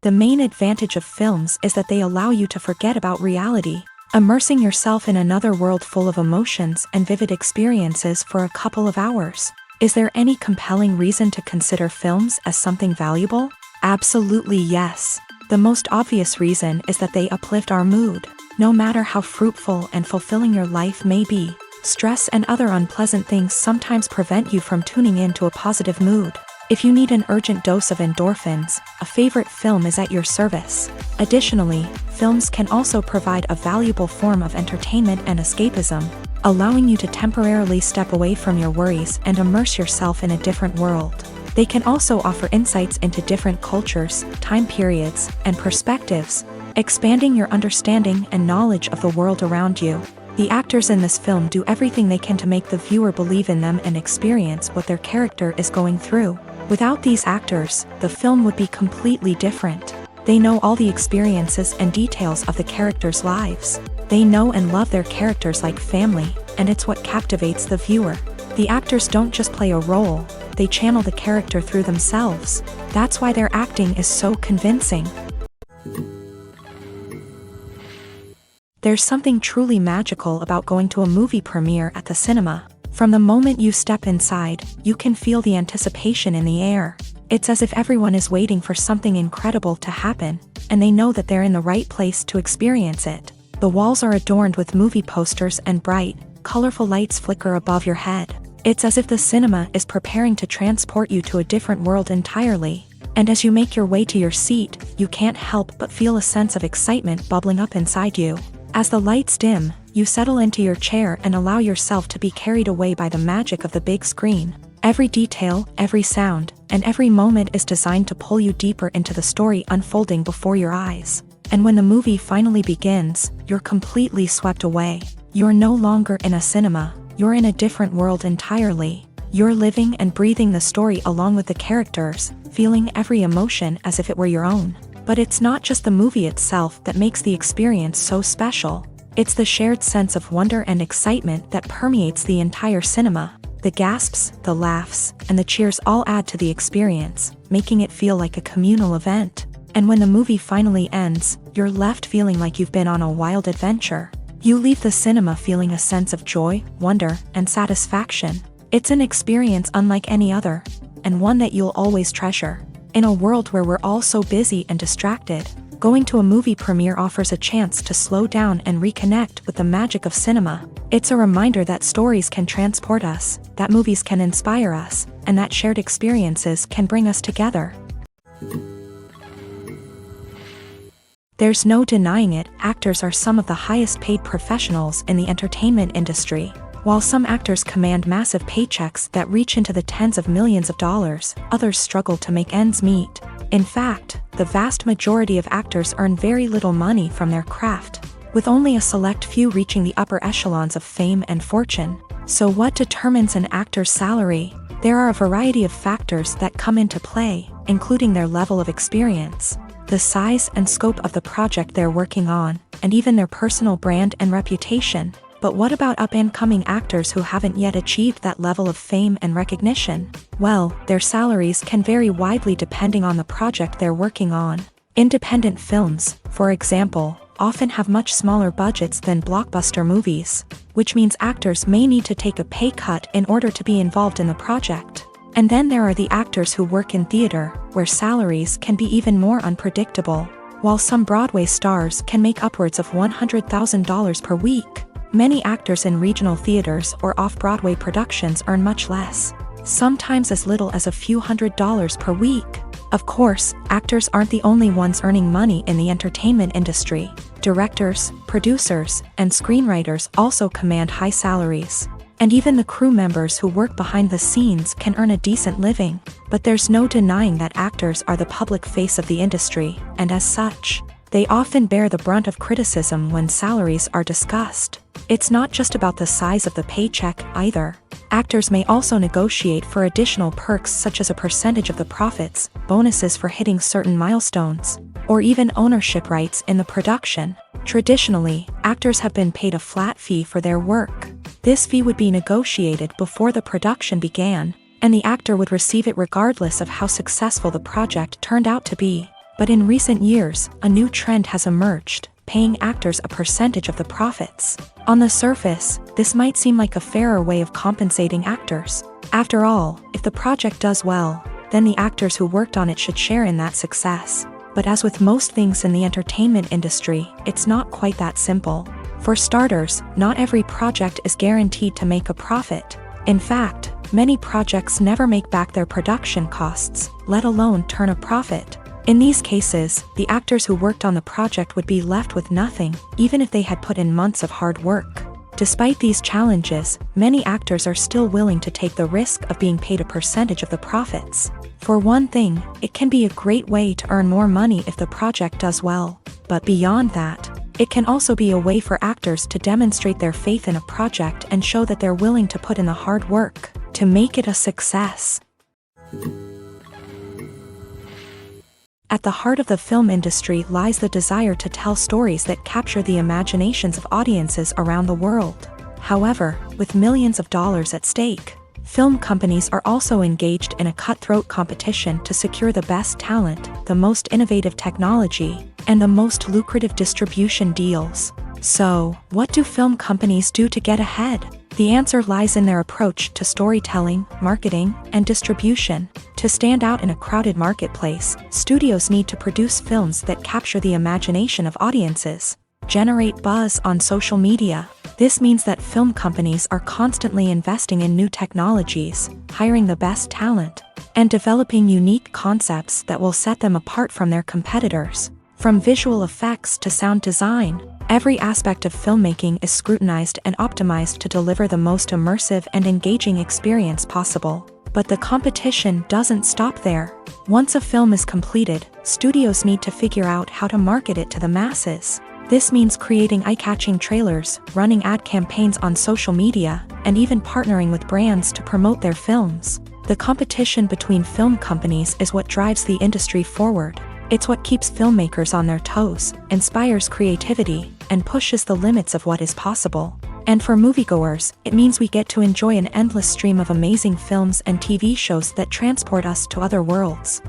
The main advantage of films is that they allow you to forget about reality, immersing yourself in another world full of emotions and vivid experiences for a couple of hours. Is there any compelling reason to consider films as something valuable? Absolutely yes. The most obvious reason is that they uplift our mood. No matter how fruitful and fulfilling your life may be, stress and other unpleasant things sometimes prevent you from tuning into a positive mood. If you need an urgent dose of endorphins, a favorite film is at your service. Additionally, films can also provide a valuable form of entertainment and escapism, allowing you to temporarily step away from your worries and immerse yourself in a different world. They can also offer insights into different cultures, time periods, and perspectives, expanding your understanding and knowledge of the world around you. The actors in this film do everything they can to make the viewer believe in them and experience what their character is going through. Without these actors, the film would be completely different. They know all the experiences and details of the characters' lives. They know and love their characters like family, and it's what captivates the viewer. The actors don't just play a role, they channel the character through themselves. That's why their acting is so convincing. There's something truly magical about going to a movie premiere at the cinema. From the moment you step inside, you can feel the anticipation in the air. It's as if everyone is waiting for something incredible to happen, and they know that they're in the right place to experience it. The walls are adorned with movie posters and bright, colorful lights flicker above your head. It's as if the cinema is preparing to transport you to a different world entirely. And as you make your way to your seat, you can't help but feel a sense of excitement bubbling up inside you. As the lights dim, you settle into your chair and allow yourself to be carried away by the magic of the big screen. Every detail, every sound, and every moment is designed to pull you deeper into the story unfolding before your eyes. And when the movie finally begins, you're completely swept away. You're no longer in a cinema, you're in a different world entirely. You're living and breathing the story along with the characters, feeling every emotion as if it were your own. But it's not just the movie itself that makes the experience so special. It's the shared sense of wonder and excitement that permeates the entire cinema. The gasps, the laughs, and the cheers all add to the experience, making it feel like a communal event. And when the movie finally ends, you're left feeling like you've been on a wild adventure. You leave the cinema feeling a sense of joy, wonder, and satisfaction. It's an experience unlike any other, and one that you'll always treasure. In a world where we're all so busy and distracted, going to a movie premiere offers a chance to slow down and reconnect with the magic of cinema. It's a reminder that stories can transport us, that movies can inspire us, and that shared experiences can bring us together. There's no denying it, actors are some of the highest paid professionals in the entertainment industry. While some actors command massive paychecks that reach into the tens of millions of dollars, others struggle to make ends meet. In fact, the vast majority of actors earn very little money from their craft, with only a select few reaching the upper echelons of fame and fortune. So what determines an actor's salary? There are a variety of factors that come into play, including their level of experience, the size and scope of the project they're working on, and even their personal brand and reputation. But what about up-and-coming actors who haven't yet achieved that level of fame and recognition? Well, their salaries can vary widely depending on the project they're working on. Independent films, for example, often have much smaller budgets than blockbuster movies, which means actors may need to take a pay cut in order to be involved in the project. And then there are the actors who work in theater, where salaries can be even more unpredictable. While some Broadway stars can make upwards of $100,000 per week, many actors in regional theaters or off-Broadway productions earn much less, sometimes as little as a few $100s per week. Of course, actors aren't the only ones earning money in the entertainment industry. Directors, producers, and screenwriters also command high salaries. And even the crew members who work behind the scenes can earn a decent living. But there's no denying that actors are the public face of the industry, and as such, they often bear the brunt of criticism when salaries are discussed. It's not just about the size of the paycheck, either. Actors may also negotiate for additional perks such as a percentage of the profits, bonuses for hitting certain milestones, or even ownership rights in the production. Traditionally, actors have been paid a flat fee for their work. This fee would be negotiated before the production began, and the actor would receive it regardless of how successful the project turned out to be. But in recent years, a new trend has emerged, paying actors a percentage of the profits. On the surface, this might seem like a fairer way of compensating actors. After all, if the project does well, then the actors who worked on it should share in that success. But as with most things in the entertainment industry, it's not quite that simple. For starters, not every project is guaranteed to make a profit. In fact, many projects never make back their production costs, let alone turn a profit. In these cases, the actors who worked on the project would be left with nothing, even if they had put in months of hard work. Despite these challenges, many actors are still willing to take the risk of being paid a percentage of the profits. For one thing, it can be a great way to earn more money if the project does well. But beyond that, it can also be a way for actors to demonstrate their faith in a project and show that they're willing to put in the hard work to make it a success. At the heart of the film industry lies the desire to tell stories that capture the imaginations of audiences around the world. However, with millions of dollars at stake, film companies are also engaged in a cutthroat competition to secure the best talent, the most innovative technology, and the most lucrative distribution deals. So, what do film companies do to get ahead? The answer lies in their approach to storytelling, marketing, and distribution. To stand out in a crowded marketplace, studios need to produce films that capture the imagination of audiences, generate buzz on social media. This means that film companies are constantly investing in new technologies, hiring the best talent, and developing unique concepts that will set them apart from their competitors. From visual effects to sound design, every aspect of filmmaking is scrutinized and optimized to deliver the most immersive and engaging experience possible. But the competition doesn't stop there. Once a film is completed, studios need to figure out how to market it to the masses. This means creating eye-catching trailers, running ad campaigns on social media, and even partnering with brands to promote their films. The competition between film companies is what drives the industry forward. It's what keeps filmmakers on their toes, inspires creativity, and pushes the limits of what is possible. And for moviegoers, it means we get to enjoy an endless stream of amazing films and TV shows that transport us to other worlds.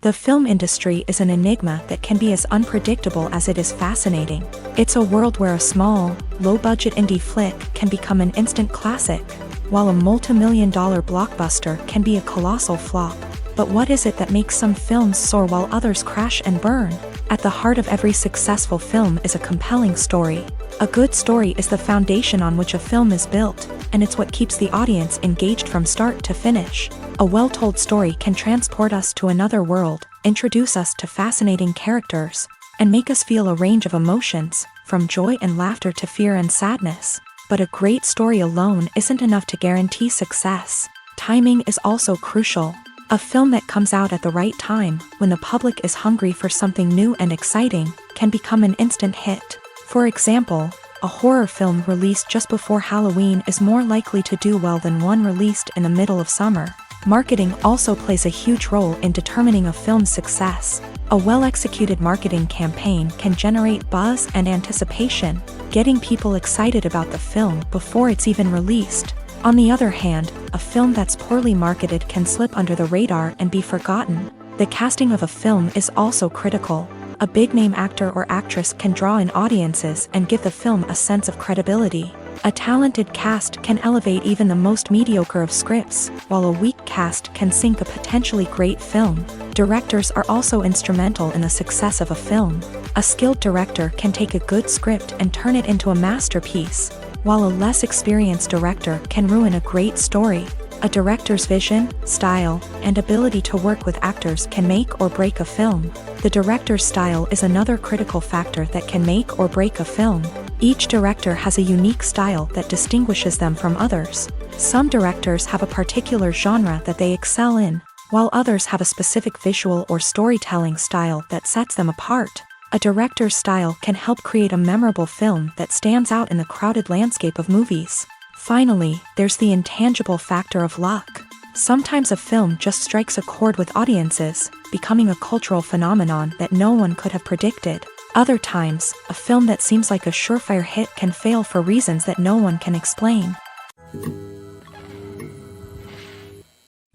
The film industry is an enigma that can be as unpredictable as it is fascinating. It's a world where a small, low-budget indie flick can become an instant classic, while a multi-million-dollar blockbuster can be a colossal flop. But what is it that makes some films soar while others crash and burn? At the heart of every successful film is a compelling story. A good story is the foundation on which a film is built, and it's what keeps the audience engaged from start to finish. A well-told story can transport us to another world, introduce us to fascinating characters, and make us feel a range of emotions, from joy and laughter to fear and sadness. But a great story alone isn't enough to guarantee success. Timing is also crucial. A film that comes out at the right time, when the public is hungry for something new and exciting, can become an instant hit. For example, a horror film released just before Halloween is more likely to do well than one released in the middle of summer. Marketing also plays a huge role in determining a film's success. A well-executed marketing campaign can generate buzz and anticipation, getting people excited about the film before it's even released. On the other hand, a film that's poorly marketed can slip under the radar and be forgotten. The casting of a film is also critical. A big-name actor or actress can draw in audiences and give the film a sense of credibility. A talented cast can elevate even the most mediocre of scripts, while a weak cast can sink a potentially great film. Directors are also instrumental in the success of a film. A skilled director can take a good script and turn it into a masterpiece, while a less experienced director can ruin a great story. A director's vision, style, and ability to work with actors can make or break a film. The director's style is another critical factor that can make or break a film. Each director has a unique style that distinguishes them from others. Some directors have a particular genre that they excel in, while others have a specific visual or storytelling style that sets them apart. A director's style can help create a memorable film that stands out in the crowded landscape of movies. Finally, there's the intangible factor of luck. Sometimes a film just strikes a chord with audiences, becoming a cultural phenomenon that no one could have predicted. Other times, a film that seems like a surefire hit can fail for reasons that no one can explain.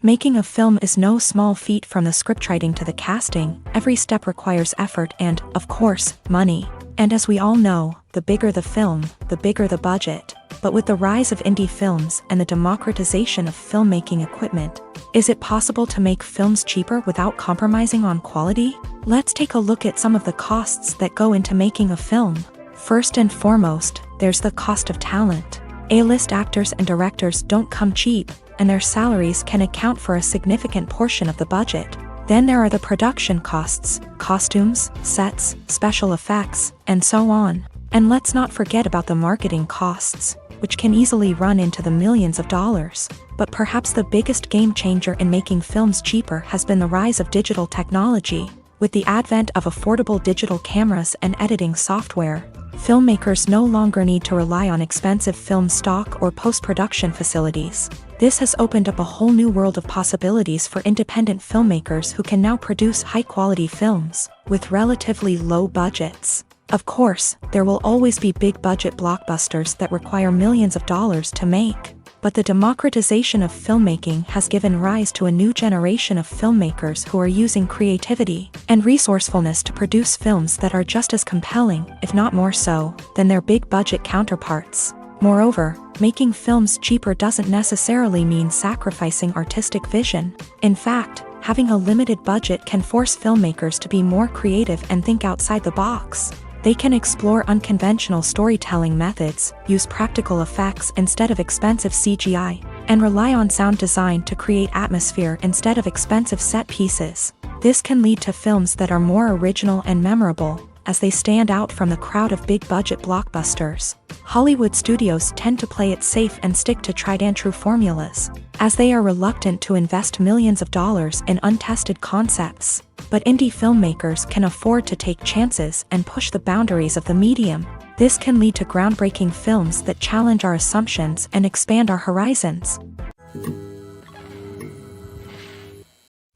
Making a film is no small feat. From the scriptwriting to the casting, every step requires effort and, of course, money. And as we all know, the bigger the film, the bigger the budget. But with the rise of indie films and the democratization of filmmaking equipment, is it possible to make films cheaper without compromising on quality? Let's take a look at some of the costs that go into making a film. First and foremost, there's the cost of talent. A-list actors and directors don't come cheap, and their salaries can account for a significant portion of the budget. Then there are the production costs, costumes, sets, special effects, and so on. And let's not forget about the marketing costs, which can easily run into the millions of dollars. But perhaps the biggest game changer in making films cheaper has been the rise of digital technology. With the advent of affordable digital cameras and editing software, filmmakers no longer need to rely on expensive film stock or post-production facilities. This has opened up a whole new world of possibilities for independent filmmakers who can now produce high-quality films with relatively low budgets. Of course, there will always be big-budget blockbusters that require millions of dollars to make. But the democratization of filmmaking has given rise to a new generation of filmmakers who are using creativity and resourcefulness to produce films that are just as compelling, if not more so, than their big-budget counterparts. Moreover, making films cheaper doesn't necessarily mean sacrificing artistic vision. In fact, having a limited budget can force filmmakers to be more creative and think outside the box. They can explore unconventional storytelling methods, use practical effects instead of expensive CGI, and rely on sound design to create atmosphere instead of expensive set pieces. This can lead to films that are more original and memorable, as they stand out from the crowd of big-budget blockbusters. Hollywood studios tend to play it safe and stick to tried-and-true formulas, as they are reluctant to invest millions of dollars in untested concepts. But indie filmmakers can afford to take chances and push the boundaries of the medium. This can lead to groundbreaking films that challenge our assumptions and expand our horizons.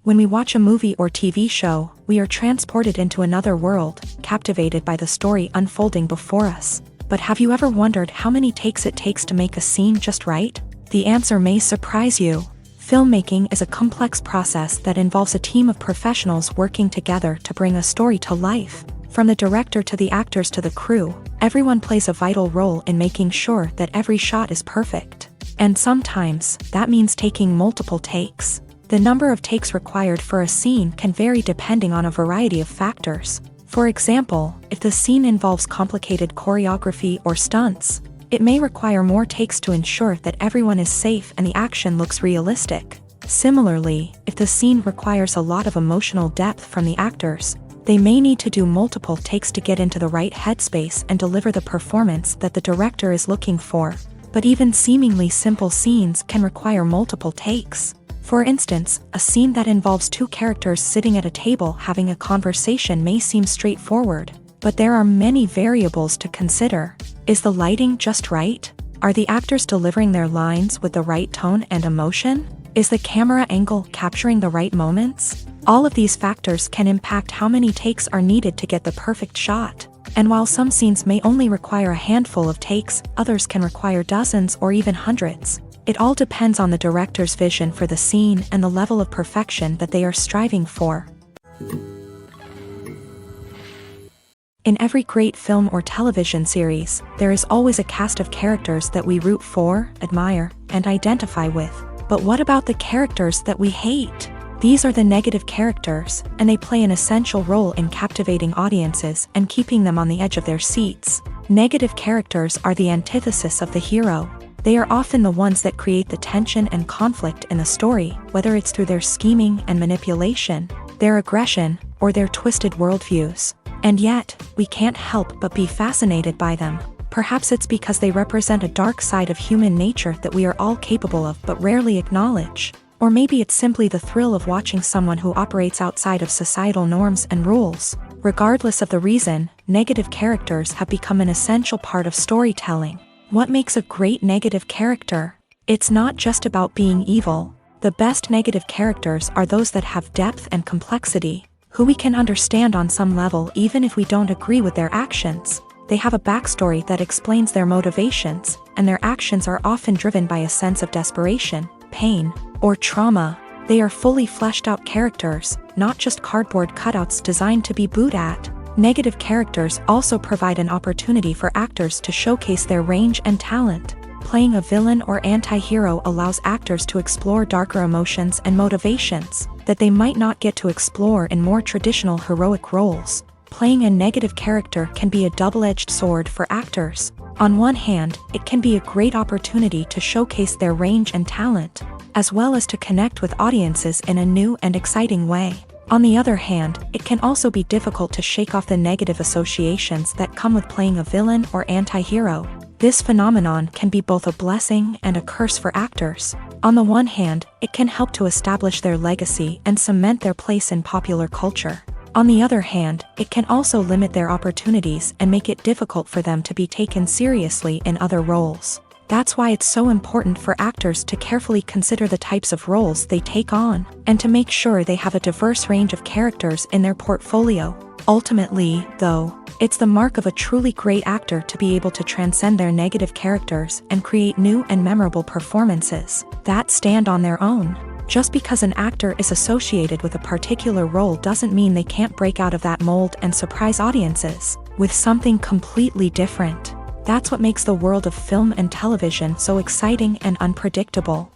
When we watch a movie or TV show, we are transported into another world, captivated by the story unfolding before us. But have you ever wondered how many takes it takes to make a scene just right? The answer may surprise you. Filmmaking is a complex process that involves a team of professionals working together to bring a story to life. From the director to the actors to the crew, everyone plays a vital role in making sure that every shot is perfect. And sometimes, that means taking multiple takes. The number of takes required for a scene can vary depending on a variety of factors. For example, if the scene involves complicated choreography or stunts, it may require more takes to ensure that everyone is safe and the action looks realistic. Similarly, if the scene requires a lot of emotional depth from the actors, they may need to do multiple takes to get into the right headspace and deliver the performance that the director is looking for. But even seemingly simple scenes can require multiple takes. For instance, a scene that involves two characters sitting at a table having a conversation may seem straightforward, but there are many variables to consider. Is the lighting just right? Are the actors delivering their lines with the right tone and emotion? Is the camera angle capturing the right moments? All of these factors can impact how many takes are needed to get the perfect shot. And while some scenes may only require a handful of takes, others can require dozens or even hundreds. It all depends on the director's vision for the scene and the level of perfection that they are striving for. In every great film or television series, there is always a cast of characters that we root for, admire, and identify with. But what about the characters that we hate? These are the negative characters, and they play an essential role in captivating audiences and keeping them on the edge of their seats. Negative characters are the antithesis of the hero. They are often the ones that create the tension and conflict in the story, whether it's through their scheming and manipulation, their aggression, or their twisted worldviews. And yet, we can't help but be fascinated by them. Perhaps it's because they represent a dark side of human nature that we are all capable of but rarely acknowledge. Or maybe it's simply the thrill of watching someone who operates outside of societal norms and rules. Regardless of the reason, negative characters have become an essential part of storytelling. What makes a great negative character? It's not just about being evil. The best negative characters are those that have depth and complexity, who we can understand on some level even if we don't agree with their actions. They have a backstory that explains their motivations, and their actions are often driven by a sense of desperation, pain, or trauma. They are fully fleshed out characters, not just cardboard cutouts designed to be booed at. Negative characters also provide an opportunity for actors to showcase their range and talent. Playing a villain or anti-hero allows actors to explore darker emotions and motivations that they might not get to explore in more traditional heroic roles. Playing a negative character can be a double-edged sword for actors. On one hand, it can be a great opportunity to showcase their range and talent, as well as to connect with audiences in a new and exciting way. On the other hand, it can also be difficult to shake off the negative associations that come with playing a villain or anti-hero. This phenomenon can be both a blessing and a curse for actors. On the one hand, it can help to establish their legacy and cement their place in popular culture. On the other hand, it can also limit their opportunities and make it difficult for them to be taken seriously in other roles. That's why it's so important for actors to carefully consider the types of roles they take on, and to make sure they have a diverse range of characters in their portfolio. Ultimately, though, it's the mark of a truly great actor to be able to transcend their negative characters and create new and memorable performances that stand on their own. Just because an actor is associated with a particular role doesn't mean they can't break out of that mold and surprise audiences with something completely different. That's what makes the world of film and television so exciting and unpredictable.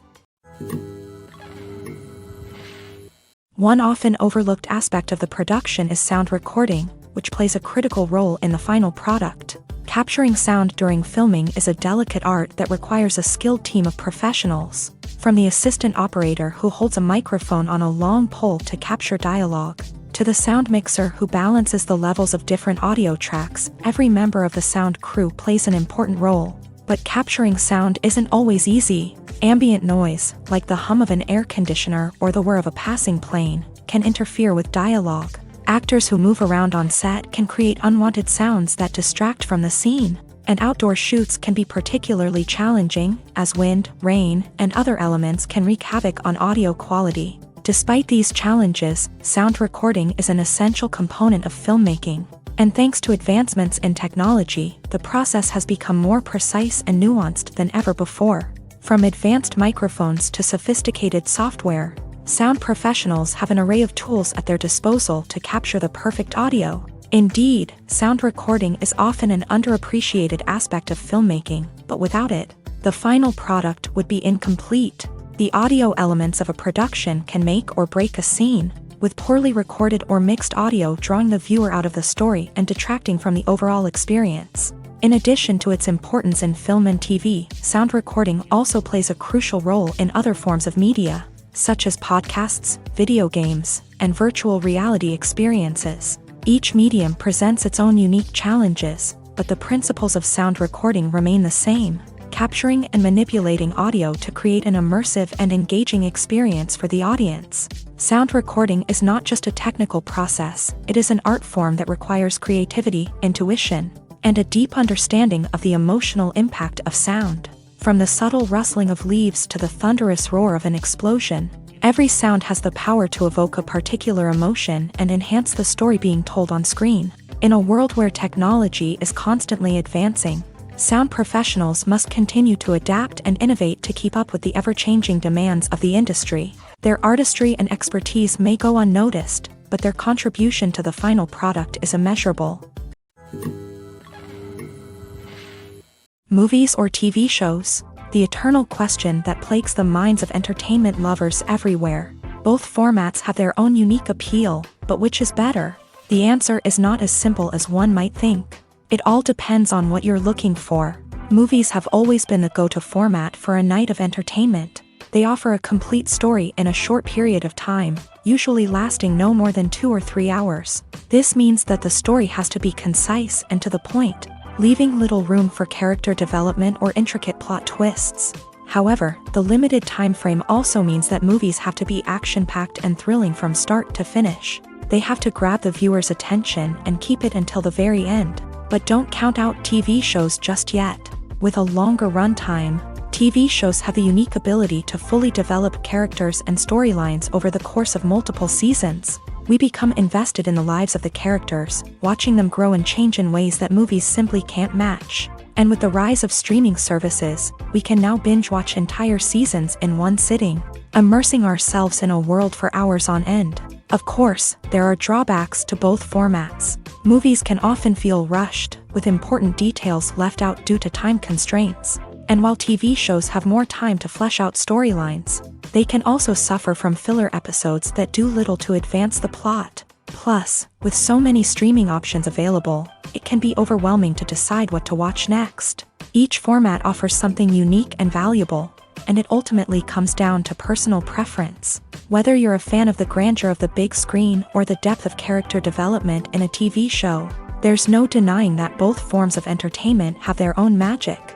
One often overlooked aspect of the production is sound recording, which plays a critical role in the final product. Capturing sound during filming is a delicate art that requires a skilled team of professionals. From the assistant operator who holds a microphone on a long pole to capture dialogue, to the sound mixer who balances the levels of different audio tracks, every member of the sound crew plays an important role. But capturing sound isn't always easy. Ambient noise, like the hum of an air conditioner or the whir of a passing plane, can interfere with dialogue. Actors who move around on set can create unwanted sounds that distract from the scene. And outdoor shoots can be particularly challenging, as wind, rain, and other elements can wreak havoc on audio quality. Despite these challenges, sound recording is an essential component of filmmaking. And thanks to advancements in technology, the process has become more precise and nuanced than ever before. From advanced microphones to sophisticated software, sound professionals have an array of tools at their disposal to capture the perfect audio. Indeed, sound recording is often an underappreciated aspect of filmmaking, but without it, the final product would be incomplete. The audio elements of a production can make or break a scene, with poorly recorded or mixed audio drawing the viewer out of the story and detracting from the overall experience. In addition to its importance in film and TV, sound recording also plays a crucial role in other forms of media, such as podcasts, video games, and virtual reality experiences. Each medium presents its own unique challenges, but the principles of sound recording remain the same, capturing and manipulating audio to create an immersive and engaging experience for the audience. Sound recording is not just a technical process, it is an art form that requires creativity, intuition, and a deep understanding of the emotional impact of sound. From the subtle rustling of leaves to the thunderous roar of an explosion, every sound has the power to evoke a particular emotion and enhance the story being told on screen. In a world where technology is constantly advancing, sound professionals must continue to adapt and innovate to keep up with the ever-changing demands of the industry. Their artistry and expertise may go unnoticed, but their contribution to the final product is immeasurable. Movies or TV shows? The eternal question that plagues the minds of entertainment lovers everywhere. Both formats have their own unique appeal, but which is better? The answer is not as simple as one might think. It all depends on what you're looking for. Movies have always been the go-to format for a night of entertainment. They offer a complete story in a short period of time, usually lasting no more than 2 or 3 hours. This means that the story has to be concise and to the point, leaving little room for character development or intricate plot twists. However, the limited time frame also means that movies have to be action-packed and thrilling from start to finish. They have to grab the viewer's attention and keep it until the very end. But don't count out TV shows just yet. With a longer runtime, TV shows have the unique ability to fully develop characters and storylines over the course of multiple seasons. We become invested in the lives of the characters, watching them grow and change in ways that movies simply can't match. And with the rise of streaming services, we can now binge-watch entire seasons in one sitting. immersing ourselves in a world for hours on end. Of course, there are drawbacks to both formats. Movies can often feel rushed, with important details left out due to time constraints. And while TV shows have more time to flesh out storylines, they can also suffer from filler episodes that do little to advance the plot. Plus, with so many streaming options available, it can be overwhelming to decide what to watch next. Each format offers something unique and valuable, and it ultimately comes down to personal preference. Whether you're a fan of the grandeur of the big screen or the depth of character development in a TV show, there's no denying that both forms of entertainment have their own magic.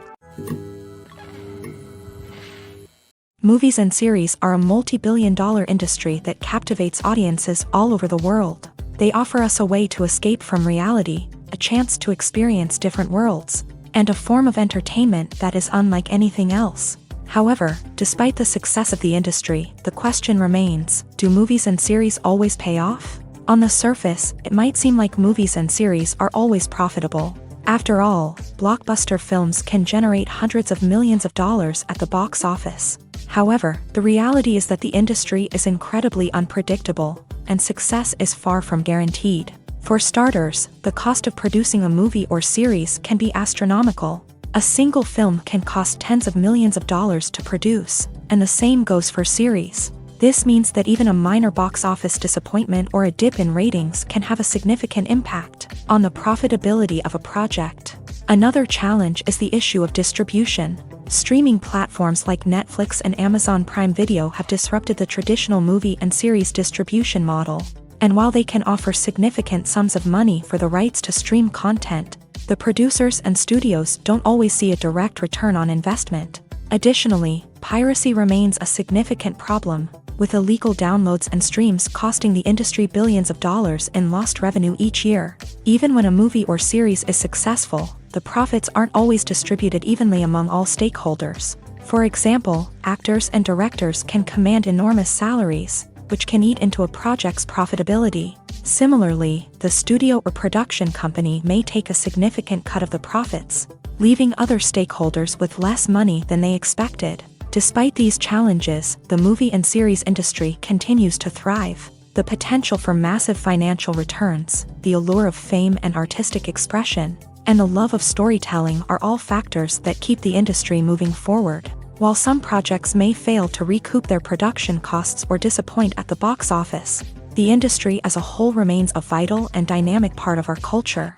Movies and series are a multi-billion-dollar industry that captivates audiences all over the world. They offer us a way to escape from reality, a chance to experience different worlds, and a form of entertainment that is unlike anything else. However, despite the success of the industry, the question remains, do movies and series always pay off? On the surface, it might seem like movies and series are always profitable. After all, blockbuster films can generate hundreds of millions of dollars at the box office. However, the reality is that the industry is incredibly unpredictable, and success is far from guaranteed. For starters, the cost of producing a movie or series can be astronomical. A single film can cost tens of millions of dollars to produce, and the same goes for series. This means that even a minor box office disappointment or a dip in ratings can have a significant impact on the profitability of a project. Another challenge is the issue of distribution. Streaming platforms like Netflix and Amazon Prime Video have disrupted the traditional movie and series distribution model. And while they can offer significant sums of money for the rights to stream content, the producers and studios don't always see a direct return on investment. Additionally, piracy remains a significant problem, with illegal downloads and streams costing the industry billions of dollars in lost revenue each year. Even when a movie or series is successful, the profits aren't always distributed evenly among all stakeholders. For example, actors and directors can command enormous salaries, which can eat into a project's profitability. Similarly, the studio or production company may take a significant cut of the profits, leaving other stakeholders with less money than they expected. Despite these challenges, the movie and series industry continues to thrive. The potential for massive financial returns, the allure of fame and artistic expression, and the love of storytelling are all factors that keep the industry moving forward. While some projects may fail to recoup their production costs or disappoint at the box office, the industry as a whole remains a vital and dynamic part of our culture.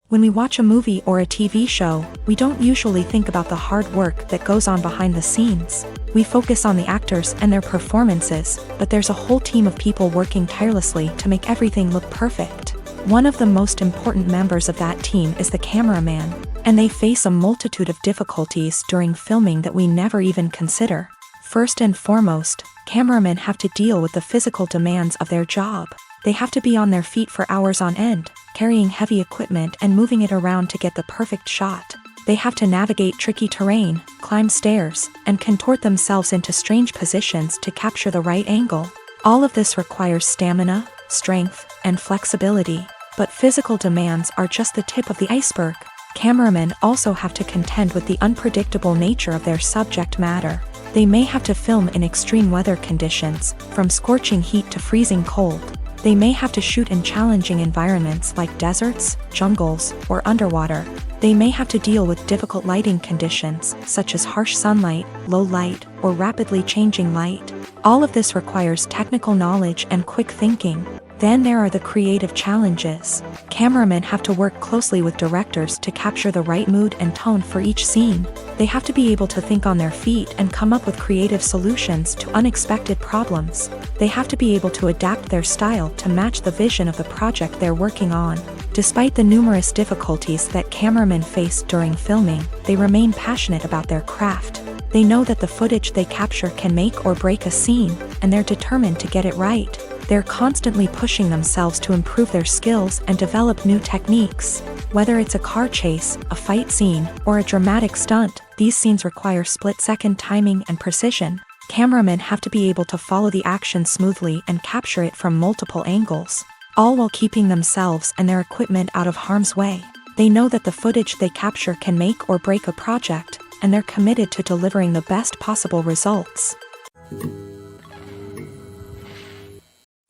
When we watch a movie or a TV show, we don't usually think about the hard work that goes on behind the scenes. We focus on the actors and their performances, but there's a whole team of people working tirelessly to make everything look perfect. One of the most important members of that team is the cameraman, and they face a multitude of difficulties during filming that we never even consider. First and foremost, cameramen have to deal with the physical demands of their job. They have to be on their feet for hours on end, carrying heavy equipment and moving it around to get the perfect shot. They have to navigate tricky terrain, climb stairs, and contort themselves into strange positions to capture the right angle. All of this requires stamina, strength, and flexibility. But physical demands are just the tip of the iceberg. Cameramen also have to contend with the unpredictable nature of their subject matter. They may have to film in extreme weather conditions, from scorching heat to freezing cold. They may have to shoot in challenging environments like deserts, jungles, or underwater. They may have to deal with difficult lighting conditions, such as harsh sunlight, low light, or rapidly changing light. All of this requires technical knowledge and quick thinking. Then there are the creative challenges. Cameramen have to work closely with directors to capture the right mood and tone for each scene. They have to be able to think on their feet and come up with creative solutions to unexpected problems. They have to be able to adapt their style to match the vision of the project they're working on. Despite the numerous difficulties that cameramen face during filming, they remain passionate about their craft. They know that the footage they capture can make or break a scene, and they're determined to get it right. They're constantly pushing themselves to improve their skills and develop new techniques. Whether it's a car chase, a fight scene, or a dramatic stunt, these scenes require split-second timing and precision. Cameramen have to be able to follow the action smoothly and capture it from multiple angles, all while keeping themselves and their equipment out of harm's way. They know that the footage they capture can make or break a project, and they're committed to delivering the best possible results.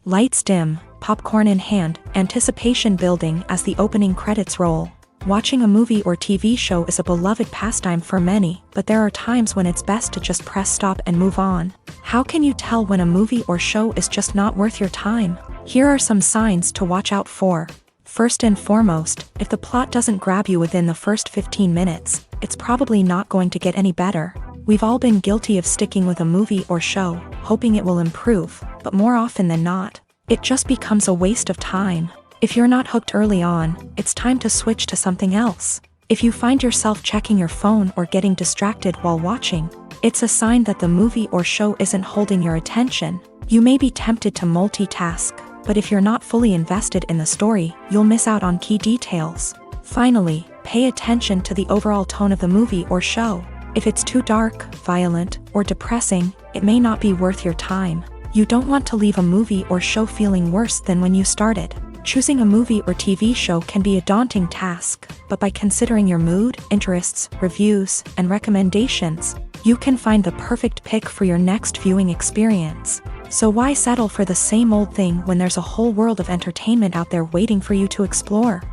Lights dim, popcorn in hand, anticipation building as the opening credits roll. Watching a movie or TV show is a beloved pastime for many, but there are times when it's best to just press stop and move on. How can you tell when a movie or show is just not worth your time? Here are some signs to watch out for. First and foremost, if the plot doesn't grab you within the first 15 minutes, it's probably not going to get any better. We've all been guilty of sticking with a movie or show, hoping it will improve, but more often than not, it just becomes a waste of time. If you're not hooked early on, it's time to switch to something else. If you find yourself checking your phone or getting distracted while watching, it's a sign that the movie or show isn't holding your attention. You may be tempted to multitask, but if you're not fully invested in the story, you'll miss out on key details. Finally, pay attention to the overall tone of the movie or show. If it's too dark, violent, or depressing, it may not be worth your time. You don't want to leave a movie or show feeling worse than when you started. Choosing a movie or TV show can be a daunting task, but by considering your mood, interests, reviews, and recommendations, you can find the perfect pick for your next viewing experience. So why settle for the same old thing when there's a whole world of entertainment out there waiting for you to explore?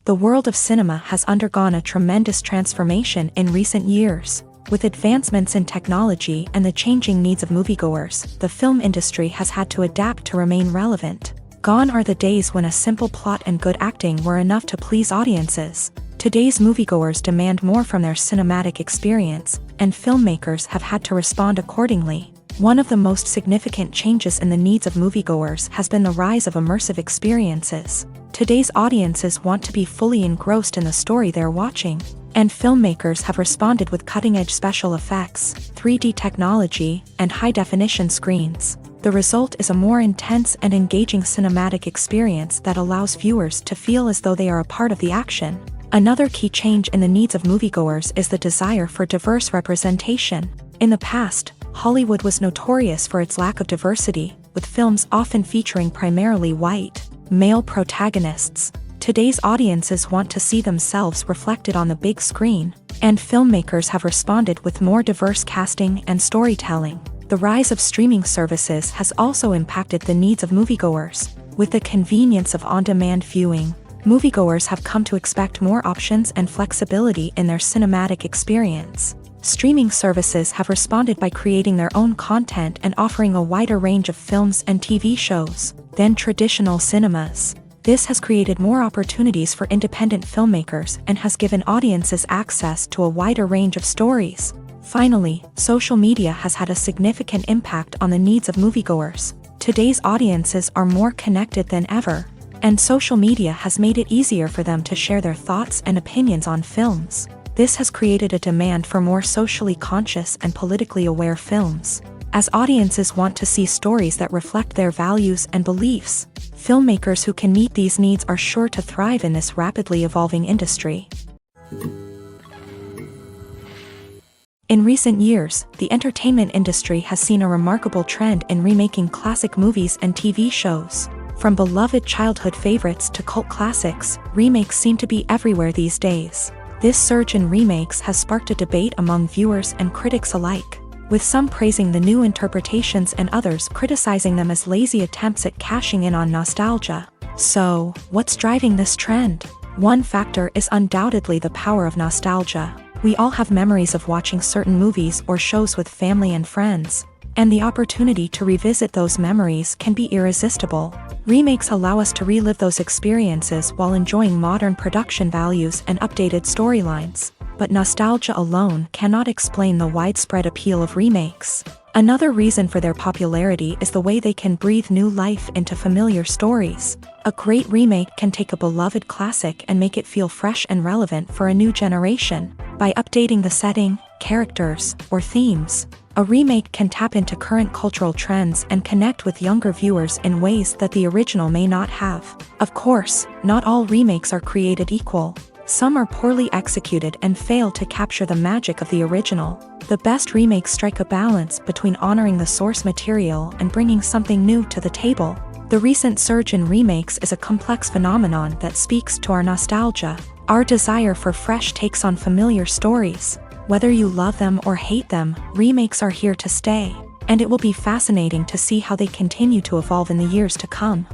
The world of cinema has undergone a tremendous transformation in recent years. With advancements in technology and the changing needs of moviegoers, the film industry has had to adapt to remain relevant. Gone are the days when a simple plot and good acting were enough to please audiences. Today's moviegoers demand more from their cinematic experience, and filmmakers have had to respond accordingly. One of the most significant changes in the needs of moviegoers has been the rise of immersive experiences. Today's audiences want to be fully engrossed in the story they're watching, and filmmakers have responded with cutting-edge special effects, 3D technology, and high-definition screens. The result is a more intense and engaging cinematic experience that allows viewers to feel as though they are a part of the action. Another key change in the needs of moviegoers is the desire for diverse representation. In the past, Hollywood was notorious for its lack of diversity, with films often featuring primarily white, male protagonists. Today's audiences want to see themselves reflected on the big screen, and filmmakers have responded with more diverse casting and storytelling. The rise of streaming services has also impacted the needs of moviegoers. With the convenience of on-demand viewing, moviegoers have come to expect more options and flexibility in their cinematic experience. Streaming services have responded by creating their own content and offering a wider range of films and TV shows than traditional cinemas. This has created more opportunities for independent filmmakers and has given audiences access to a wider range of stories. Finally, social media has had a significant impact on the needs of moviegoers. Today's audiences are more connected than ever, and social media has made it easier for them to share their thoughts and opinions on films. This has created a demand for more socially conscious and politically aware films. As audiences want to see stories that reflect their values and beliefs, filmmakers who can meet these needs are sure to thrive in this rapidly evolving industry. In recent years, the entertainment industry has seen a remarkable trend in remaking classic movies and TV shows. From beloved childhood favorites to cult classics, remakes seem to be everywhere these days. This surge in remakes has sparked a debate among viewers and critics alike, with some praising the new interpretations and others criticizing them as lazy attempts at cashing in on nostalgia. So, what's driving this trend? One factor is undoubtedly the power of nostalgia. We all have memories of watching certain movies or shows with family and friends, and the opportunity to revisit those memories can be irresistible. Remakes allow us to relive those experiences while enjoying modern production values and updated storylines. But nostalgia alone cannot explain the widespread appeal of remakes. Another reason for their popularity is the way they can breathe new life into familiar stories. A great remake can take a beloved classic and make it feel fresh and relevant for a new generation. By updating the setting, characters, or themes, a remake can tap into current cultural trends and connect with younger viewers in ways that the original may not have. Of course, not all remakes are created equal. Some are poorly executed and fail to capture the magic of the original. The best remakes strike a balance between honoring the source material and bringing something new to the table. The recent surge in remakes is a complex phenomenon that speaks to our nostalgia. our desire for fresh takes on familiar stories. Whether you love them or hate them, remakes are here to stay, and it will be fascinating to see how they continue to evolve in the years to come.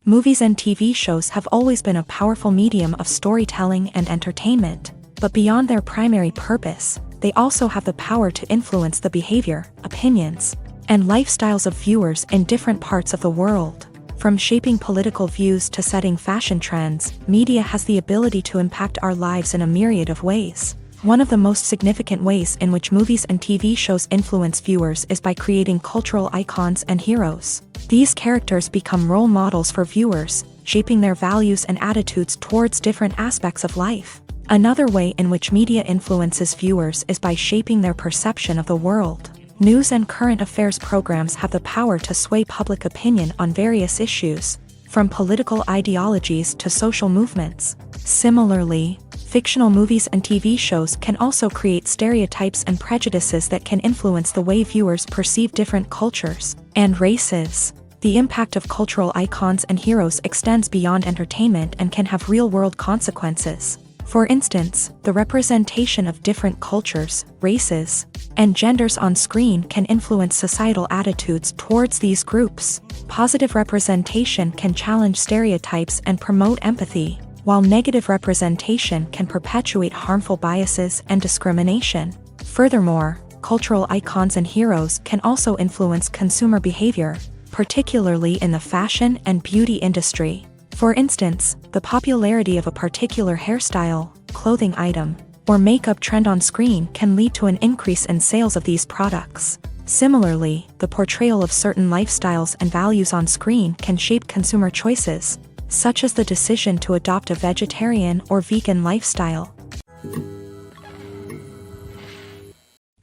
Movies and TV shows have always been a powerful medium of storytelling and entertainment, but beyond their primary purpose, they also have the power to influence the behavior, opinions, and lifestyles of viewers in different parts of the world. From shaping political views to setting fashion trends, media has the ability to impact our lives in a myriad of ways. One of the most significant ways in which movies and TV shows influence viewers is by creating cultural icons and heroes. These characters become role models for viewers, shaping their values and attitudes towards different aspects of life. Another way in which media influences viewers is by shaping their perception of the world. News and current affairs programs have the power to sway public opinion on various issues, from political ideologies to social movements. Similarly, fictional movies and TV shows can also create stereotypes and prejudices that can influence the way viewers perceive different cultures and races. The impact of cultural icons and heroes extends beyond entertainment and can have real-world consequences. For instance, the representation of different cultures, races, and genders on screen can influence societal attitudes towards these groups. Positive representation can challenge stereotypes and promote empathy, while negative representation can perpetuate harmful biases and discrimination. Furthermore, cultural icons and heroes can also influence consumer behavior, particularly in the fashion and beauty industry. For instance, the popularity of a particular hairstyle, clothing item, or makeup trend on screen can lead to an increase in sales of these products. Similarly, the portrayal of certain lifestyles and values on screen can shape consumer choices, such as the decision to adopt a vegetarian or vegan lifestyle.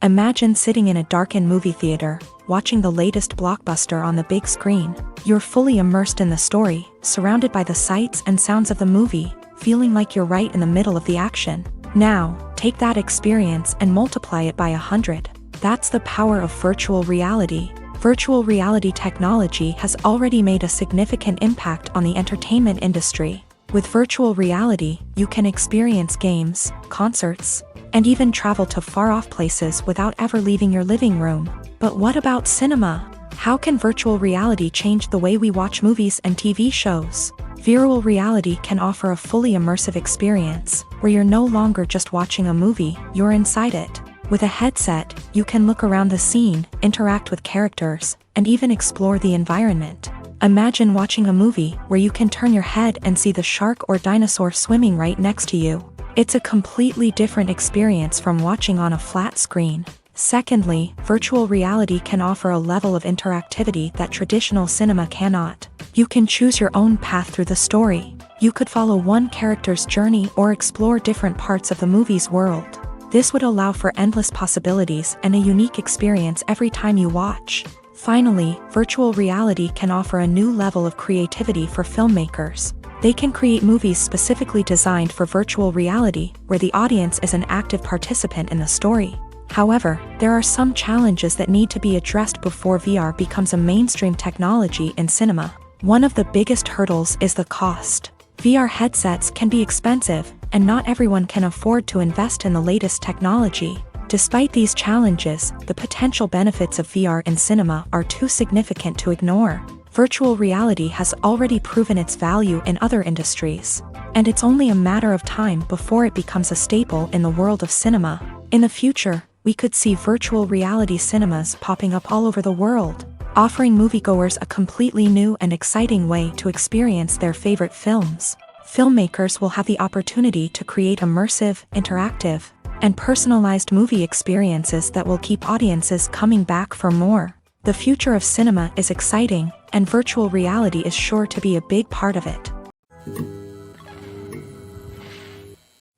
Imagine sitting in a darkened movie theater, watching the latest blockbuster on the big screen. You're fully immersed in the story, surrounded by the sights and sounds of the movie, feeling like you're right in the middle of the action. Now, take that experience and multiply it by 100. That's the power of virtual reality. Virtual reality technology has already made a significant impact on the entertainment industry. With virtual reality, you can experience games, concerts, and even travel to far-off places without ever leaving your living room. But what about cinema? How can virtual reality change the way we watch movies and TV shows? Virtual reality can offer a fully immersive experience, where you're no longer just watching a movie, you're inside it. With a headset, you can look around the scene, interact with characters, and even explore the environment. Imagine watching a movie where you can turn your head and see the shark or dinosaur swimming right next to you. It's a completely different experience from watching on a flat screen. Secondly, virtual reality can offer a level of interactivity that traditional cinema cannot. You can choose your own path through the story. You could follow one character's journey or explore different parts of the movie's world. This would allow for endless possibilities and a unique experience every time you watch. Finally, virtual reality can offer a new level of creativity for filmmakers. They can create movies specifically designed for virtual reality, where the audience is an active participant in the story. However, there are some challenges that need to be addressed before VR becomes a mainstream technology in cinema. One of the biggest hurdles is the cost. VR headsets can be expensive, and not everyone can afford to invest in the latest technology. Despite these challenges, the potential benefits of VR in cinema are too significant to ignore. Virtual reality has already proven its value in other industries, and it's only a matter of time before it becomes a staple in the world of cinema. In the future, we could see virtual reality cinemas popping up all over the world, offering moviegoers a completely new and exciting way to experience their favorite films. Filmmakers will have the opportunity to create immersive, interactive, and personalized movie experiences that will keep audiences coming back for more. The future of cinema is exciting, and virtual reality is sure to be a big part of it.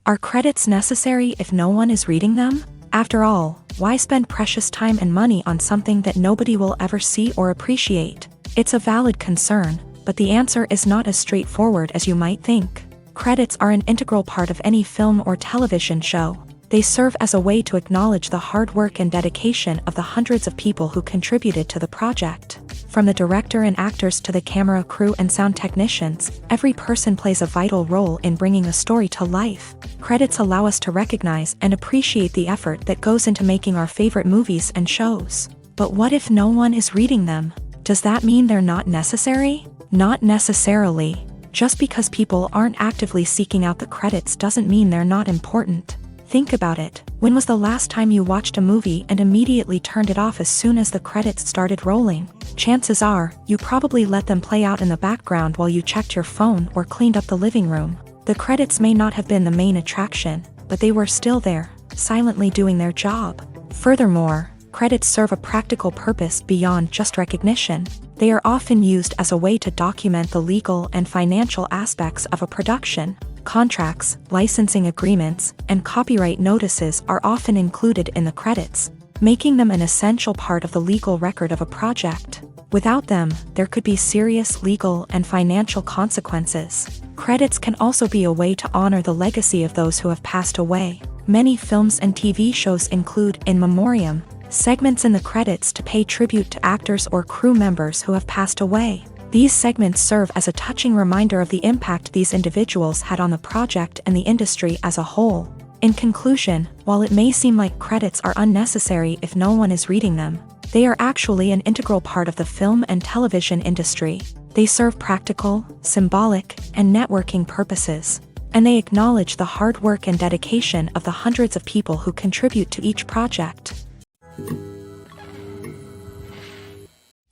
Are credits necessary if no one is reading them? After all, why spend precious time and money on something that nobody will ever see or appreciate? It's a valid concern, but the answer is not as straightforward as you might think. Credits are an integral part of any film or television show. They serve as a way to acknowledge the hard work and dedication of the hundreds of people who contributed to the project. From the director and actors to the camera crew and sound technicians, every person plays a vital role in bringing a story to life. Credits allow us to recognize and appreciate the effort that goes into making our favorite movies and shows. But what if no one is reading them? Does that mean they're not necessary? Not necessarily. Just because people aren't actively seeking out the credits doesn't mean they're not important. Think about it. When was the last time you watched a movie and immediately turned it off as soon as the credits started rolling? Chances are, you probably let them play out in the background while you checked your phone or cleaned up the living room. The credits may not have been the main attraction, but they were still there, silently doing their job. Furthermore, credits serve a practical purpose beyond just recognition. They are often used as a way to document the legal and financial aspects of a production. Contracts, licensing agreements, and copyright notices are often included in the credits, making them an essential part of the legal record of a project. Without them, there could be serious legal and financial consequences. Credits can also be a way to honor the legacy of those who have passed away. Many films and TV shows include in memoriam segments in the credits to pay tribute to actors or crew members who have passed away. These segments serve as a touching reminder of the impact these individuals had on the project and the industry as a whole. In conclusion, while it may seem like credits are unnecessary if no one is reading them, they are actually an integral part of the film and television industry. They serve practical, symbolic, and networking purposes, and they acknowledge the hard work and dedication of the hundreds of people who contribute to each project.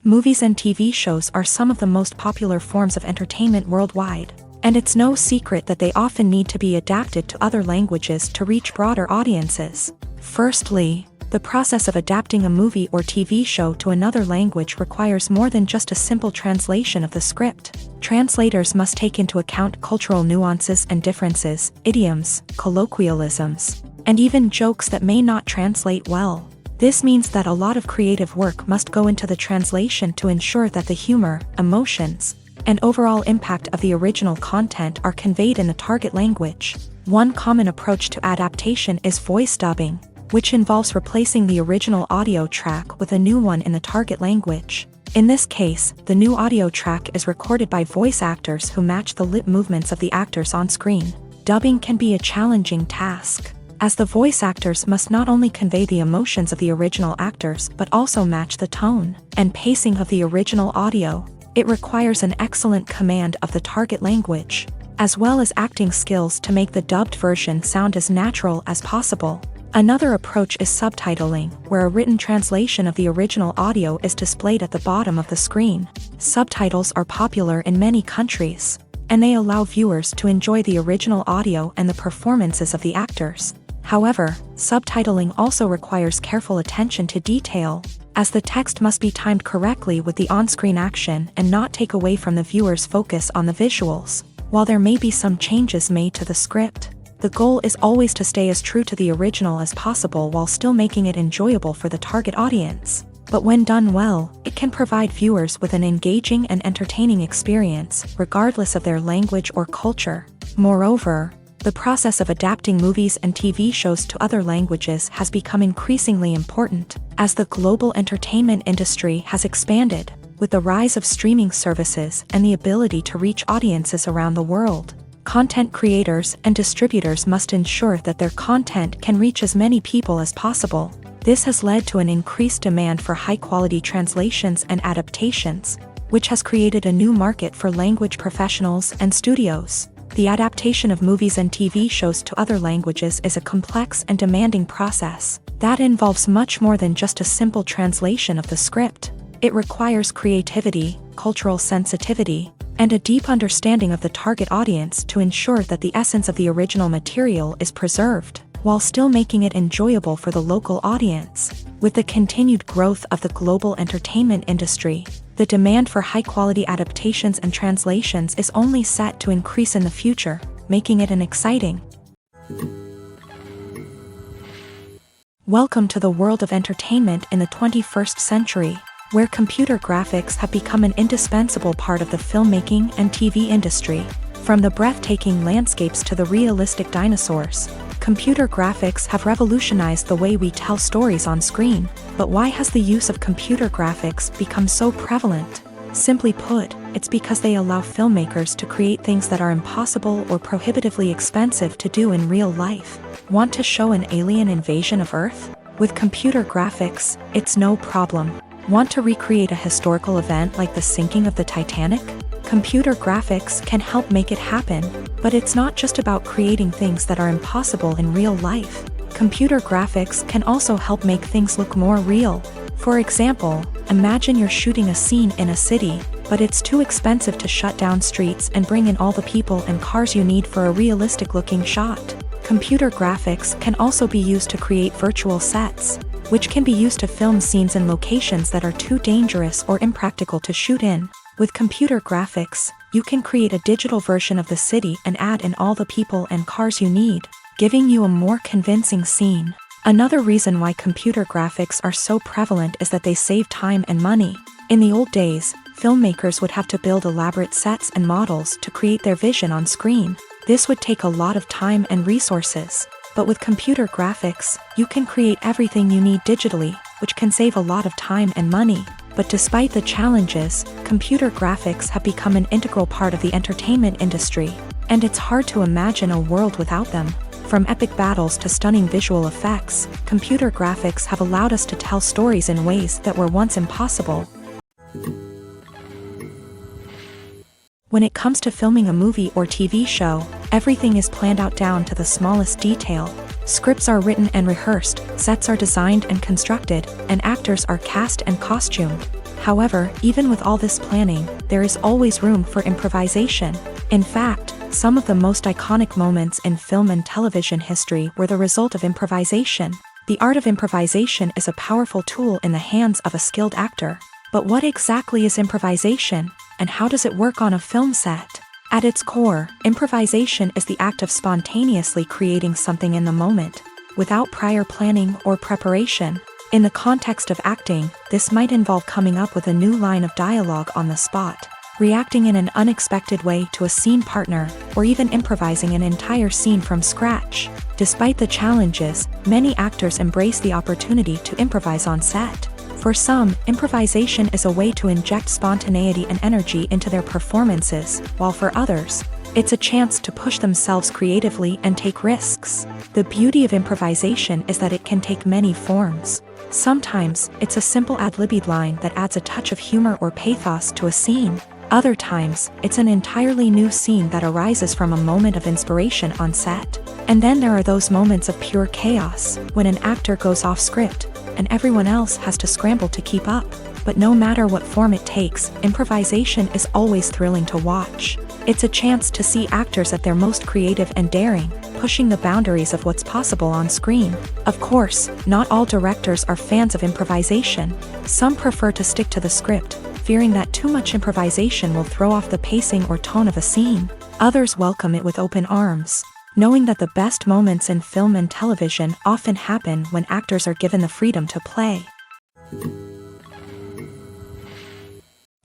Movies and TV shows are some of the most popular forms of entertainment worldwide, and it's no secret that they often need to be adapted to other languages to reach broader audiences. Firstly, the process of adapting a movie or TV show to another language requires more than just a simple translation of the script. Translators must take into account cultural nuances and differences, idioms, colloquialisms, and even jokes that may not translate well. This means that a lot of creative work must go into the translation to ensure that the humor, emotions, and overall impact of the original content are conveyed in the target language. One common approach to adaptation is voice dubbing, which involves replacing the original audio track with a new one in the target language. In this case, the new audio track is recorded by voice actors who match the lip movements of the actors on screen. Dubbing can be a challenging task, as the voice actors must not only convey the emotions of the original actors but also match the tone and pacing of the original audio. It requires an excellent command of the target language, as well as acting skills to make the dubbed version sound as natural as possible. Another approach is subtitling, where a written translation of the original audio is displayed at the bottom of the screen. Subtitles are popular in many countries, and they allow viewers to enjoy the original audio and the performances of the actors. However, subtitling also requires careful attention to detail, as the text must be timed correctly with the on-screen action and not take away from the viewer's focus on the visuals. While there may be some changes made to the script, the goal is always to stay as true to the original as possible while still making it enjoyable for the target audience. But when done well, it can provide viewers with an engaging and entertaining experience, regardless of their language or culture. Moreover, the process of adapting movies and TV shows to other languages has become increasingly important, as the global entertainment industry has expanded, with the rise of streaming services and the ability to reach audiences around the world. Content creators and distributors must ensure that their content can reach as many people as possible. This has led to an increased demand for high-quality translations and adaptations, which has created a new market for language professionals and studios. The adaptation of movies and TV shows to other languages is a complex and demanding process that involves much more than just a simple translation of the script. It requires creativity, cultural sensitivity, and a deep understanding of the target audience to ensure that the essence of the original material is preserved, while still making it enjoyable for the local audience. With the continued growth of the global entertainment industry, the demand for high-quality adaptations and translations is only set to increase in the future, making it an exciting. Welcome to the world of entertainment in the 21st century, where computer graphics have become an indispensable part of the filmmaking and TV industry. From the breathtaking landscapes to the realistic dinosaurs, Computer graphics have revolutionized the way we tell stories on screen, but why has the use of computer graphics become so prevalent? Simply put, it's because they allow filmmakers to create things that are impossible or prohibitively expensive to do in real life. Want to show an alien invasion of Earth? With computer graphics, it's no problem. Want to recreate a historical event like the sinking of the Titanic? Computer graphics can help make it happen, but it's not just about creating things that are impossible in real life. Computer graphics can also help make things look more real. For example, imagine you're shooting a scene in a city, but it's too expensive to shut down streets and bring in all the people and cars you need for a realistic-looking shot. Computer graphics can also be used to create virtual sets, which can be used to film scenes in locations that are too dangerous or impractical to shoot in. With computer graphics, you can create a digital version of the city and add in all the people and cars you need, giving you a more convincing scene. Another reason why computer graphics are so prevalent is that they save time and money. In the old days, filmmakers would have to build elaborate sets and models to create their vision on screen. This would take a lot of time and resources. But with computer graphics, you can create everything you need digitally, which can save a lot of time and money. But despite the challenges, computer graphics have become an integral part of the entertainment industry, and it's hard to imagine a world without them. From epic battles to stunning visual effects, computer graphics have allowed us to tell stories in ways that were once impossible. When it comes to filming a movie or TV show, everything is planned out down to the smallest detail. Scripts are written and rehearsed, sets are designed and constructed, and actors are cast and costumed. However, even with all this planning, there is always room for improvisation. In fact, some of the most iconic moments in film and television history were the result of improvisation. The art of improvisation is a powerful tool in the hands of a skilled actor. But what exactly is improvisation, and how does it work on a film set? At its core, improvisation is the act of spontaneously creating something in the moment, without prior planning or preparation. In the context of acting, this might involve coming up with a new line of dialogue on the spot, reacting in an unexpected way to a scene partner, or even improvising an entire scene from scratch. Despite the challenges, many actors embrace the opportunity to improvise on set. For some, improvisation is a way to inject spontaneity and energy into their performances, while for others, it's a chance to push themselves creatively and take risks. The beauty of improvisation is that it can take many forms. Sometimes, it's a simple ad-libbed line that adds a touch of humor or pathos to a scene. Other times, it's an entirely new scene that arises from a moment of inspiration on set. And then there are those moments of pure chaos, when an actor goes off script, and everyone else has to scramble to keep up. But no matter what form it takes, improvisation is always thrilling to watch. It's a chance to see actors at their most creative and daring, pushing the boundaries of what's possible on screen. Of course, not all directors are fans of improvisation. Some prefer to stick to the script, fearing that too much improvisation will throw off the pacing or tone of a scene. Others welcome it with open arms, knowing that the best moments in film and television often happen when actors are given the freedom to play.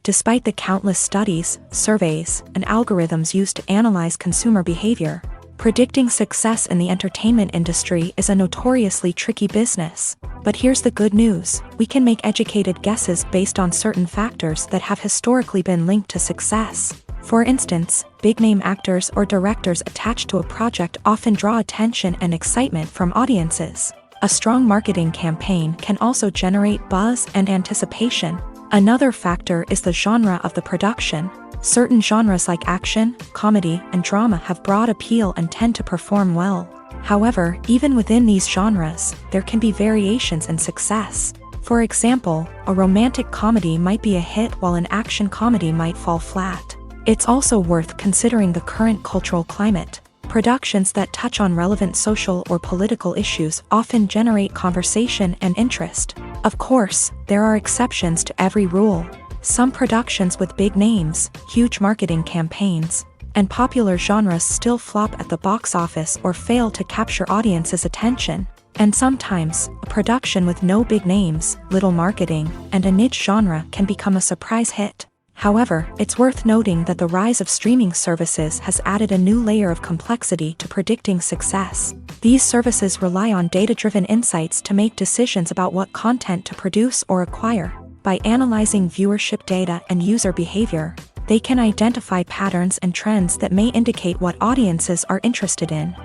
Despite the countless studies, surveys, and algorithms used to analyze consumer behavior, predicting success in the entertainment industry is a notoriously tricky business. But here's the good news: we can make educated guesses based on certain factors that have historically been linked to success. For instance, big-name actors or directors attached to a project often draw attention and excitement from audiences. A strong marketing campaign can also generate buzz and anticipation. Another factor is the genre of the production. Certain genres like action, comedy, and drama have broad appeal and tend to perform well. However, even within these genres, there can be variations in success. For example, a romantic comedy might be a hit while an action comedy might fall flat. It's also worth considering the current cultural climate. Productions that touch on relevant social or political issues often generate conversation and interest. Of course, there are exceptions to every rule. Some productions with big names, huge marketing campaigns, and popular genres still flop at the box office or fail to capture audiences' attention. And sometimes, a production with no big names, little marketing, and a niche genre can become a surprise hit. However, it's worth noting that the rise of streaming services has added a new layer of complexity to predicting success. These services rely on data-driven insights to make decisions about what content to produce or acquire. By analyzing viewership data and user behavior, they can identify patterns and trends that may indicate what audiences are interested in.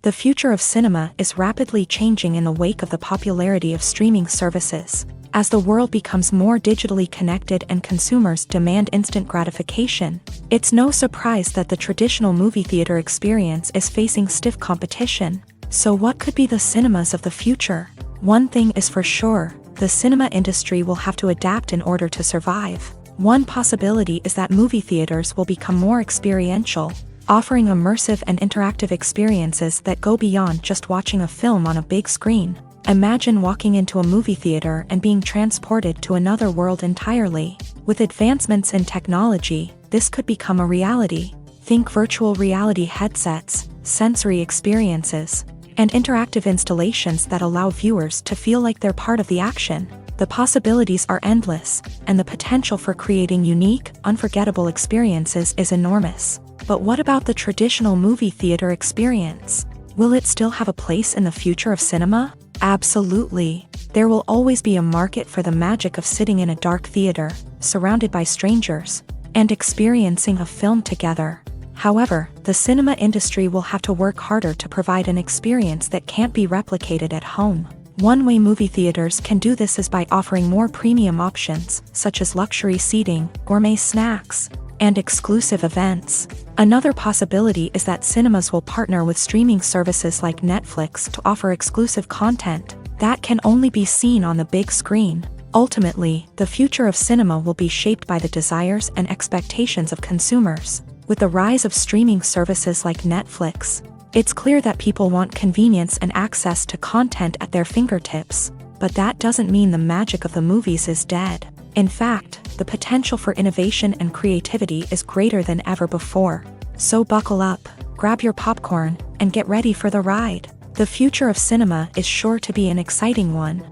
The future of cinema is rapidly changing in the wake of the popularity of streaming services. As the world becomes more digitally connected and consumers demand instant gratification, it's no surprise that the traditional movie theater experience is facing stiff competition. So what could be the cinemas of the future? One thing is for sure, the cinema industry will have to adapt in order to survive. One possibility is that movie theaters will become more experiential, offering immersive and interactive experiences that go beyond just watching a film on a big screen. Imagine walking into a movie theater and being transported to another world entirely. With advancements in technology, this could become a reality. Think virtual reality headsets, sensory experiences, and interactive installations that allow viewers to feel like they're part of the action. The possibilities are endless, and the potential for creating unique, unforgettable experiences is enormous. But what about the traditional movie theater experience? Will it still have a place in the future of cinema? Absolutely. There will always be a market for the magic of sitting in a dark theater, surrounded by strangers, and experiencing a film together. However, the cinema industry will have to work harder to provide an experience that can't be replicated at home. One way movie theaters can do this is by offering more premium options, such as luxury seating, gourmet snacks, and exclusive events. Another possibility is that cinemas will partner with streaming services like Netflix to offer exclusive content that can only be seen on the big screen. Ultimately, the future of cinema will be shaped by the desires and expectations of consumers. With the rise of streaming services like Netflix, it's clear that people want convenience and access to content at their fingertips. But that doesn't mean the magic of the movies is dead. In fact, the potential for innovation and creativity is greater than ever before. So buckle up, grab your popcorn, and get ready for the ride. The future of cinema is sure to be an exciting one.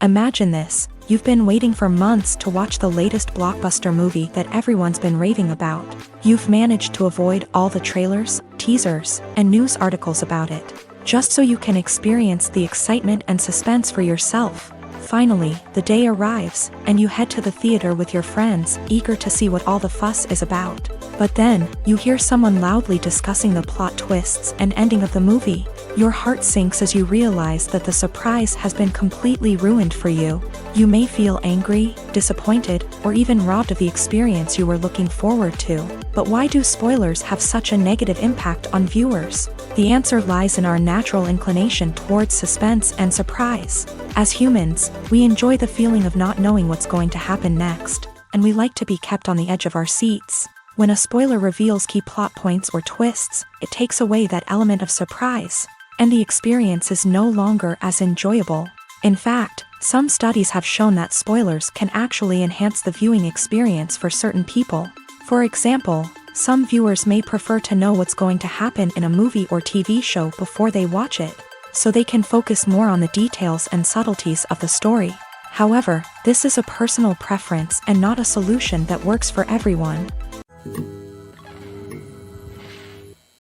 Imagine this, you've been waiting for months to watch the latest blockbuster movie that everyone's been raving about. You've managed to avoid all the trailers, teasers, and news articles about it, just so you can experience the excitement and suspense for yourself. Finally, the day arrives, and you head to the theater with your friends, eager to see what all the fuss is about. But then, you hear someone loudly discussing the plot twists and ending of the movie. Your heart sinks as you realize that the surprise has been completely ruined for you. You may feel angry, disappointed, or even robbed of the experience you were looking forward to. But why do spoilers have such a negative impact on viewers? The answer lies in our natural inclination towards suspense and surprise. As humans, we enjoy the feeling of not knowing what's going to happen next, and we like to be kept on the edge of our seats. When a spoiler reveals key plot points or twists, it takes away that element of surprise, and the experience is no longer as enjoyable. In fact, some studies have shown that spoilers can actually enhance the viewing experience for certain people. For example, some viewers may prefer to know what's going to happen in a movie or TV show before they watch it, so they can focus more on the details and subtleties of the story. However, this is a personal preference and not a solution that works for everyone.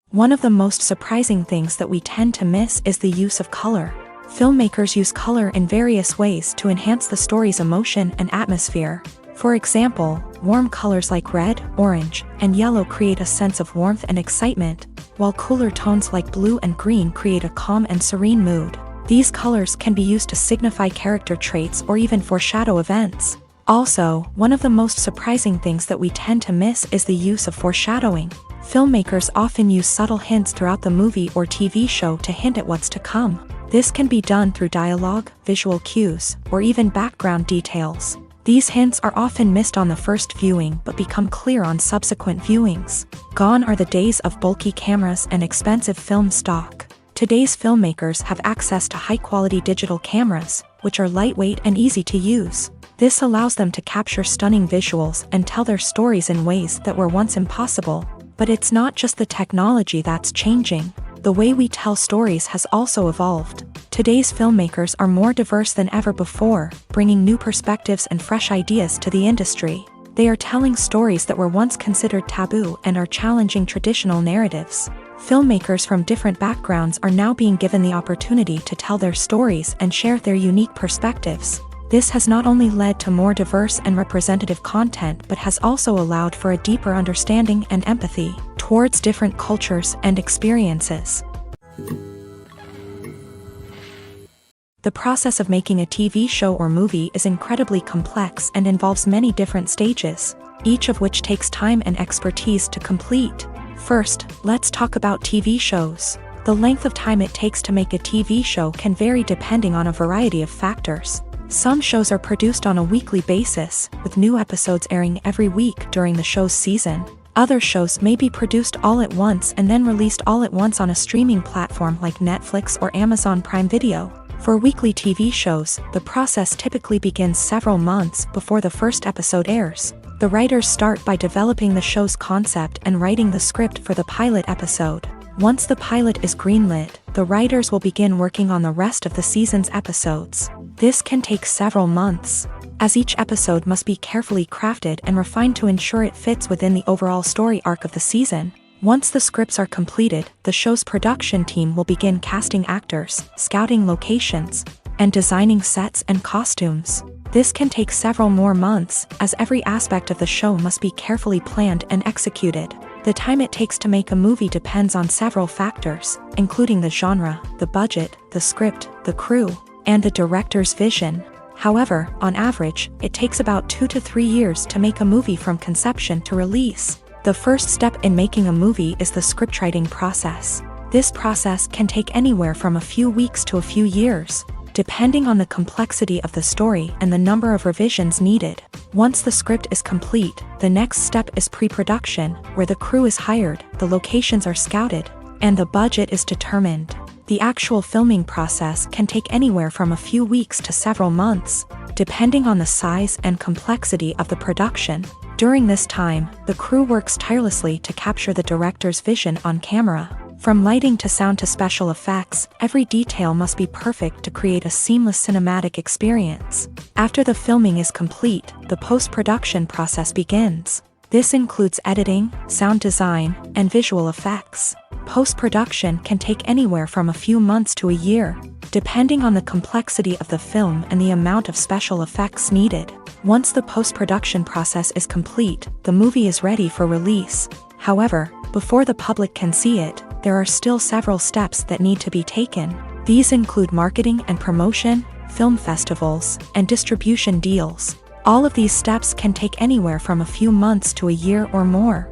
One of the most surprising things that we tend to miss is the use of color. Filmmakers use color in various ways to enhance the story's emotion and atmosphere. For example, warm colors like red, orange, and yellow create a sense of warmth and excitement, while cooler tones like blue and green create a calm and serene mood. These colors can be used to signify character traits or even foreshadow events. Also, one of the most surprising things that we tend to miss is the use of foreshadowing. Filmmakers often use subtle hints throughout the movie or TV show to hint at what's to come. This can be done through dialogue, visual cues, or even background details. These hints are often missed on the first viewing but become clear on subsequent viewings. Gone are the days of bulky cameras and expensive film stock. Today's filmmakers have access to high-quality digital cameras, which are lightweight and easy to use. This allows them to capture stunning visuals and tell their stories in ways that were once impossible. But it's not just the technology that's changing. The way we tell stories has also evolved. Today's filmmakers are more diverse than ever before, bringing new perspectives and fresh ideas to the industry. They are telling stories that were once considered taboo and are challenging traditional narratives. Filmmakers from different backgrounds are now being given the opportunity to tell their stories and share their unique perspectives. This has not only led to more diverse and representative content but has also allowed for a deeper understanding and empathy towards different cultures and experiences. The process of making a TV show or movie is incredibly complex and involves many different stages, each of which takes time and expertise to complete. First, let's talk about TV shows. The length of time it takes to make a TV show can vary depending on a variety of factors. Some shows are produced on a weekly basis, with new episodes airing every week during the show's season. Other shows may be produced all at once and then released all at once on a streaming platform like Netflix or Amazon Prime Video. For weekly TV shows, the process typically begins several months before the first episode airs. The writers start by developing the show's concept and writing the script for the pilot episode. Once the pilot is greenlit, the writers will begin working on the rest of the season's episodes. This can take several months, as each episode must be carefully crafted and refined to ensure it fits within the overall story arc of the season. Once the scripts are completed, the show's production team will begin casting actors, scouting locations, and designing sets and costumes. This can take several more months, as every aspect of the show must be carefully planned and executed. The time it takes to make a movie depends on several factors, including the genre, the budget, the script, the crew, and the director's vision. However, on average, it takes about 2 to 3 years to make a movie from conception to release. The first step in making a movie is the scriptwriting process. This process can take anywhere from a few weeks to a few years, depending on the complexity of the story and the number of revisions needed. Once the script is complete, the next step is pre-production, where the crew is hired, the locations are scouted, and the budget is determined. The actual filming process can take anywhere from a few weeks to several months, depending on the size and complexity of the production. During this time, the crew works tirelessly to capture the director's vision on camera. From lighting to sound to special effects, every detail must be perfect to create a seamless cinematic experience. After the filming is complete, the post-production process begins. This includes editing, sound design, and visual effects. Post-production can take anywhere from a few months to a year, depending on the complexity of the film and the amount of special effects needed. Once the post-production process is complete, the movie is ready for release. However, before the public can see it, there are still several steps that need to be taken. These include marketing and promotion, film festivals, and distribution deals. All of these steps can take anywhere from a few months to a year or more.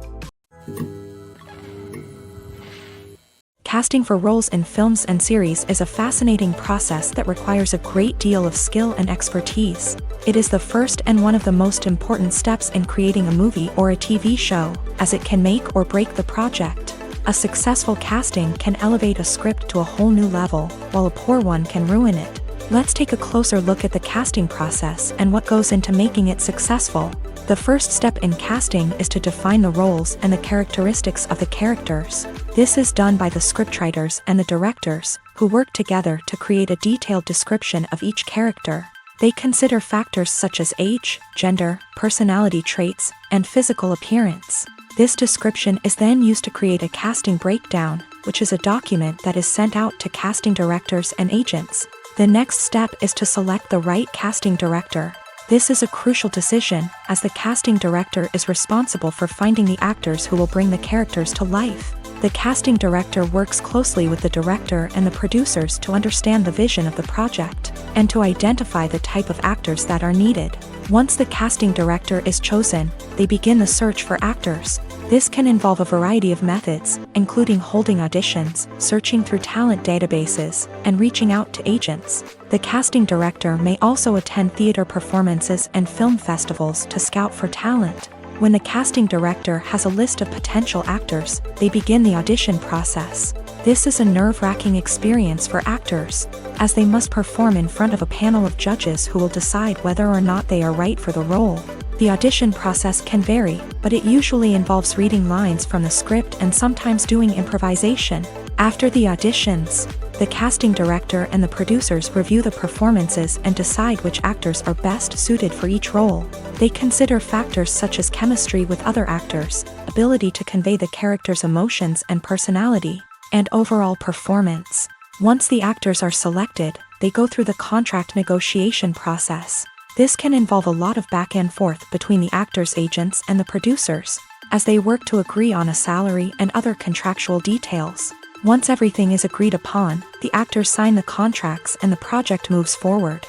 Casting for roles in films and series is a fascinating process that requires a great deal of skill and expertise. It is the first and one of the most important steps in creating a movie or a TV show, as it can make or break the project. A successful casting can elevate a script to a whole new level, while a poor one can ruin it. Let's take a closer look at the casting process and what goes into making it successful. The first step in casting is to define the roles and the characteristics of the characters. This is done by the scriptwriters and the directors, who work together to create a detailed description of each character. They consider factors such as age, gender, personality traits, and physical appearance. This description is then used to create a casting breakdown, which is a document that is sent out to casting directors and agents. The next step is to select the right casting director. This is a crucial decision, as the casting director is responsible for finding the actors who will bring the characters to life. The casting director works closely with the director and the producers to understand the vision of the project, and to identify the type of actors that are needed. Once the casting director is chosen, they begin the search for actors. This can involve a variety of methods, including holding auditions, searching through talent databases, and reaching out to agents. The casting director may also attend theater performances and film festivals to scout for talent. When the casting director has a list of potential actors, they begin the audition process. This is a nerve-wracking experience for actors, as they must perform in front of a panel of judges who will decide whether or not they are right for the role. The audition process can vary, but it usually involves reading lines from the script and sometimes doing improvisation. After the auditions, The casting director and the producers review the performances and decide which actors are best suited for each role. They consider factors such as chemistry with other actors, ability to convey the character's emotions and personality, and overall performance. Once the actors are selected, they go through the contract negotiation process. This can involve a lot of back and forth between the actors' agents and the producers, as they work to agree on a salary and other contractual details. Once everything is agreed upon, the actors sign the contracts and the project moves forward.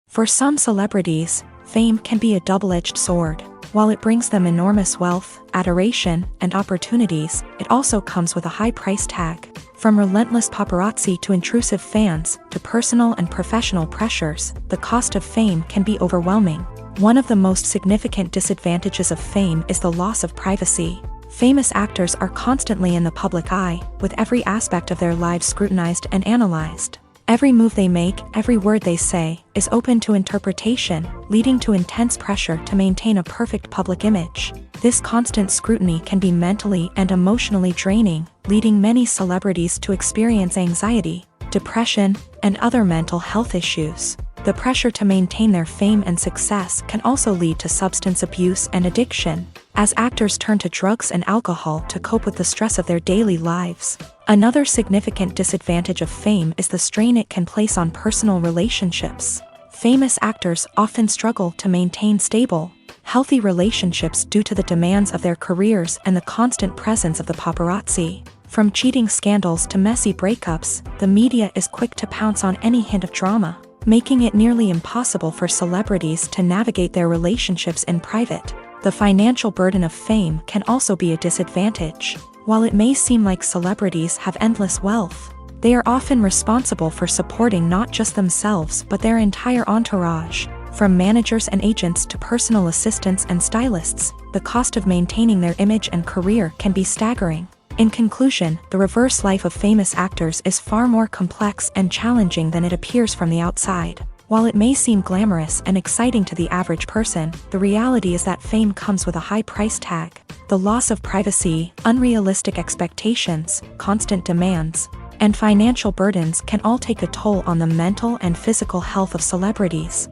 For some celebrities, fame can be a double-edged sword. While it brings them enormous wealth, adoration, and opportunities, it also comes with a high price tag. From relentless paparazzi to intrusive fans, to personal and professional pressures, the cost of fame can be overwhelming. One of the most significant disadvantages of fame is the loss of privacy. Famous actors are constantly in the public eye, with every aspect of their lives scrutinized and analyzed. Every move they make, every word they say, is open to interpretation, leading to intense pressure to maintain a perfect public image. This constant scrutiny can be mentally and emotionally draining, leading many celebrities to experience anxiety, depression, and other mental health issues. The pressure to maintain their fame and success can also lead to substance abuse and addiction, as actors turn to drugs and alcohol to cope with the stress of their daily lives. Another significant disadvantage of fame is the strain it can place on personal relationships. Famous actors often struggle to maintain stable, healthy relationships due to the demands of their careers and the constant presence of the paparazzi. From cheating scandals to messy breakups, the media is quick to pounce on any hint of drama, making it nearly impossible for celebrities to navigate their relationships in private. The financial burden of fame can also be a disadvantage. While it may seem like celebrities have endless wealth, they are often responsible for supporting not just themselves but their entire entourage. From managers and agents to personal assistants and stylists, the cost of maintaining their image and career can be staggering. In conclusion, the reverse life of famous actors is far more complex and challenging than it appears from the outside. While it may seem glamorous and exciting to the average person, the reality is that fame comes with a high price tag. The loss of privacy, unrealistic expectations, constant demands, and financial burdens can all take a toll on the mental and physical health of celebrities.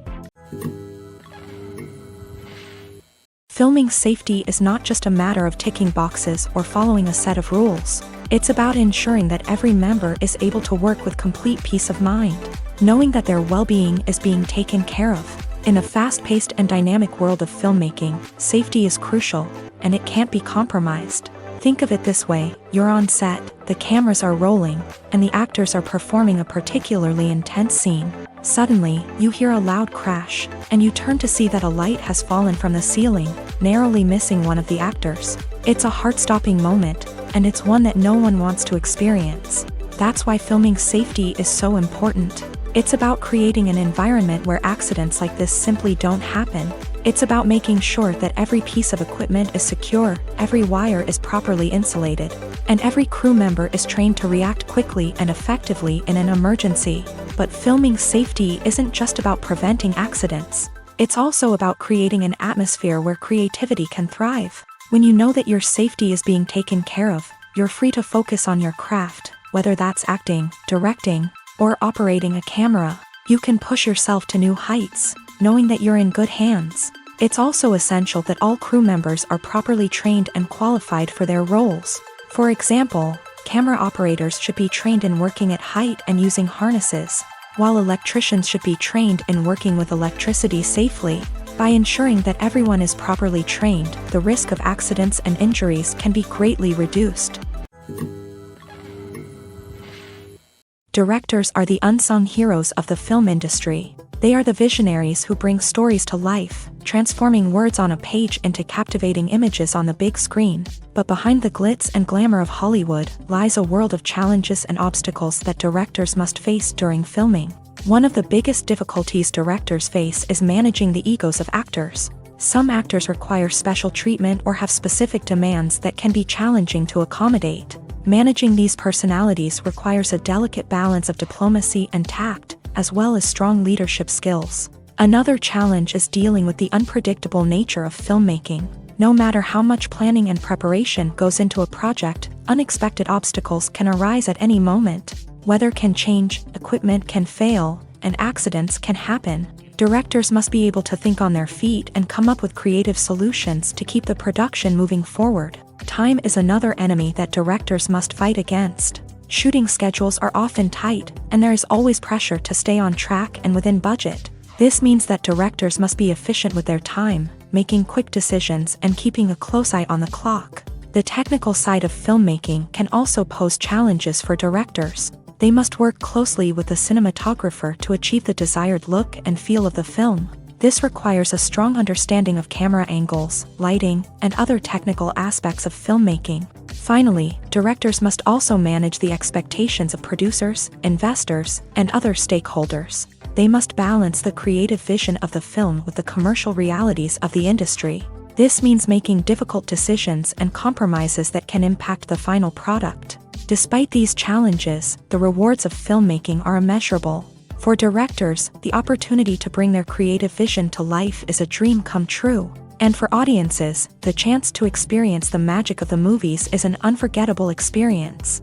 Filming safety is not just a matter of ticking boxes or following a set of rules. It's about ensuring that every member is able to work with complete peace of mind, knowing that their well-being is being taken care of. In a fast-paced and dynamic world of filmmaking, safety is crucial, and it can't be compromised. Think of it this way: you're on set, the cameras are rolling, and the actors are performing a particularly intense scene. Suddenly, you hear a loud crash, and you turn to see that a light has fallen from the ceiling, narrowly missing one of the actors. It's a heart-stopping moment, and it's one that no one wants to experience. That's why filming safety is so important. It's about creating an environment where accidents like this simply don't happen. It's about making sure that every piece of equipment is secure, every wire is properly insulated, and every crew member is trained to react quickly and effectively in an emergency. But filming safety isn't just about preventing accidents. It's also about creating an atmosphere where creativity can thrive. When you know that your safety is being taken care of, you're free to focus on your craft, whether that's acting, directing, or operating a camera. You can push yourself to new heights, knowing that you're in good hands. It's also essential that all crew members are properly trained and qualified for their roles. For example, camera operators should be trained in working at height and using harnesses, while electricians should be trained in working with electricity safely. By ensuring that everyone is properly trained, the risk of accidents and injuries can be greatly reduced. Directors are the unsung heroes of the film industry. They are the visionaries who bring stories to life, transforming words on a page into captivating images on the big screen. But behind the glitz and glamour of Hollywood lies a world of challenges and obstacles that directors must face during filming. One of the biggest difficulties directors face is managing the egos of actors. Some actors require special treatment or have specific demands that can be challenging to accommodate. Managing these personalities requires a delicate balance of diplomacy and tact, as well as strong leadership skills. Another challenge is dealing with the unpredictable nature of filmmaking. No matter how much planning and preparation goes into a project, unexpected obstacles can arise at any moment. Weather can change, equipment can fail, and accidents can happen. Directors must be able to think on their feet and come up with creative solutions to keep the production moving forward. Time is another enemy that directors must fight against. Shooting schedules are often tight, and there is always pressure to stay on track and within budget. This means that directors must be efficient with their time, making quick decisions and keeping a close eye on the clock. The technical side of filmmaking can also pose challenges for directors. They must work closely with the cinematographer to achieve the desired look and feel of the film. This requires a strong understanding of camera angles, lighting, and other technical aspects of filmmaking. Finally, directors must also manage the expectations of producers, investors, and other stakeholders. They must balance the creative vision of the film with the commercial realities of the industry. This means making difficult decisions and compromises that can impact the final product. Despite these challenges, the rewards of filmmaking are immeasurable. For directors, the opportunity to bring their creative vision to life is a dream come true. And for audiences, the chance to experience the magic of the movies is an unforgettable experience.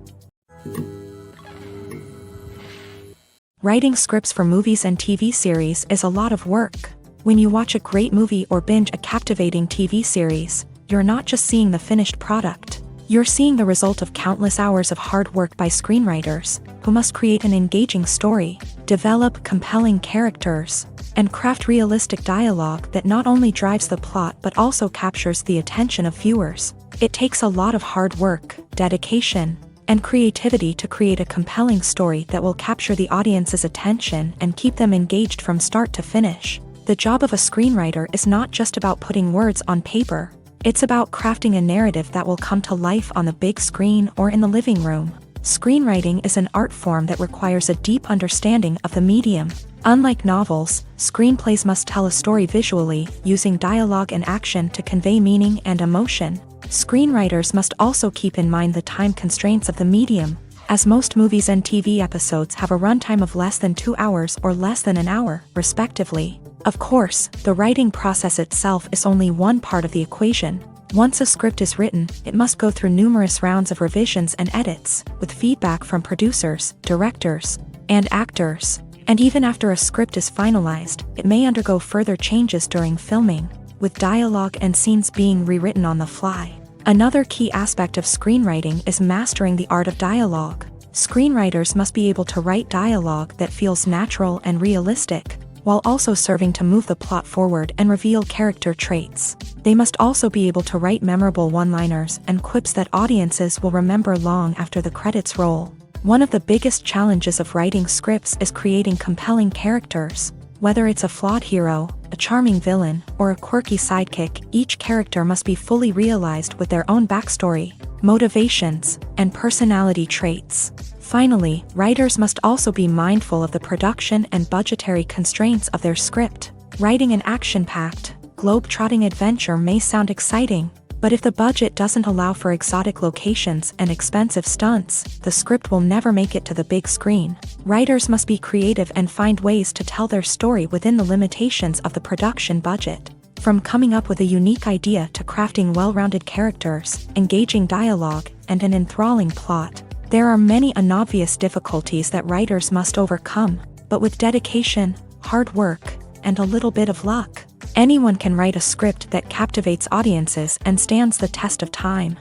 Writing scripts for movies and TV series is a lot of work. When you watch a great movie or binge a captivating TV series, you're not just seeing the finished product. You're seeing the result of countless hours of hard work by screenwriters, who must create an engaging story, develop compelling characters, and craft realistic dialogue that not only drives the plot but also captures the attention of viewers. It takes a lot of hard work, dedication, and creativity to create a compelling story that will capture the audience's attention and keep them engaged from start to finish. The job of a screenwriter is not just about putting words on paper. It's about crafting a narrative that will come to life on the big screen or in the living room. Screenwriting is an art form that requires a deep understanding of the medium. Unlike novels, screenplays must tell a story visually, using dialogue and action to convey meaning and emotion. Screenwriters must also keep in mind the time constraints of the medium, as most movies and TV episodes have a runtime of less than 2 hours or less than an hour, respectively. Of course, the writing process itself is only one part of the equation. Once a script is written, it must go through numerous rounds of revisions and edits, with feedback from producers, directors, and actors. And even after a script is finalized, it may undergo further changes during filming, with dialogue and scenes being rewritten on the fly. Another key aspect of screenwriting is mastering the art of dialogue. Screenwriters must be able to write dialogue that feels natural and realistic, while also serving to move the plot forward and reveal character traits. They must also be able to write memorable one-liners and quips that audiences will remember long after the credits roll. One of the biggest challenges of writing scripts is creating compelling characters. Whether it's a flawed hero, a charming villain, or a quirky sidekick, each character must be fully realized with their own backstory, motivations, and personality traits. Finally, writers must also be mindful of the production and budgetary constraints of their script. Writing an action-packed, globe-trotting adventure may sound exciting, but if the budget doesn't allow for exotic locations and expensive stunts, the script will never make it to the big screen. Writers must be creative and find ways to tell their story within the limitations of the production budget. From coming up with a unique idea to crafting well-rounded characters, engaging dialogue, and an enthralling plot, there are many unobvious difficulties that writers must overcome, but with dedication, hard work, and a little bit of luck, anyone can write a script that captivates audiences and stands the test of time.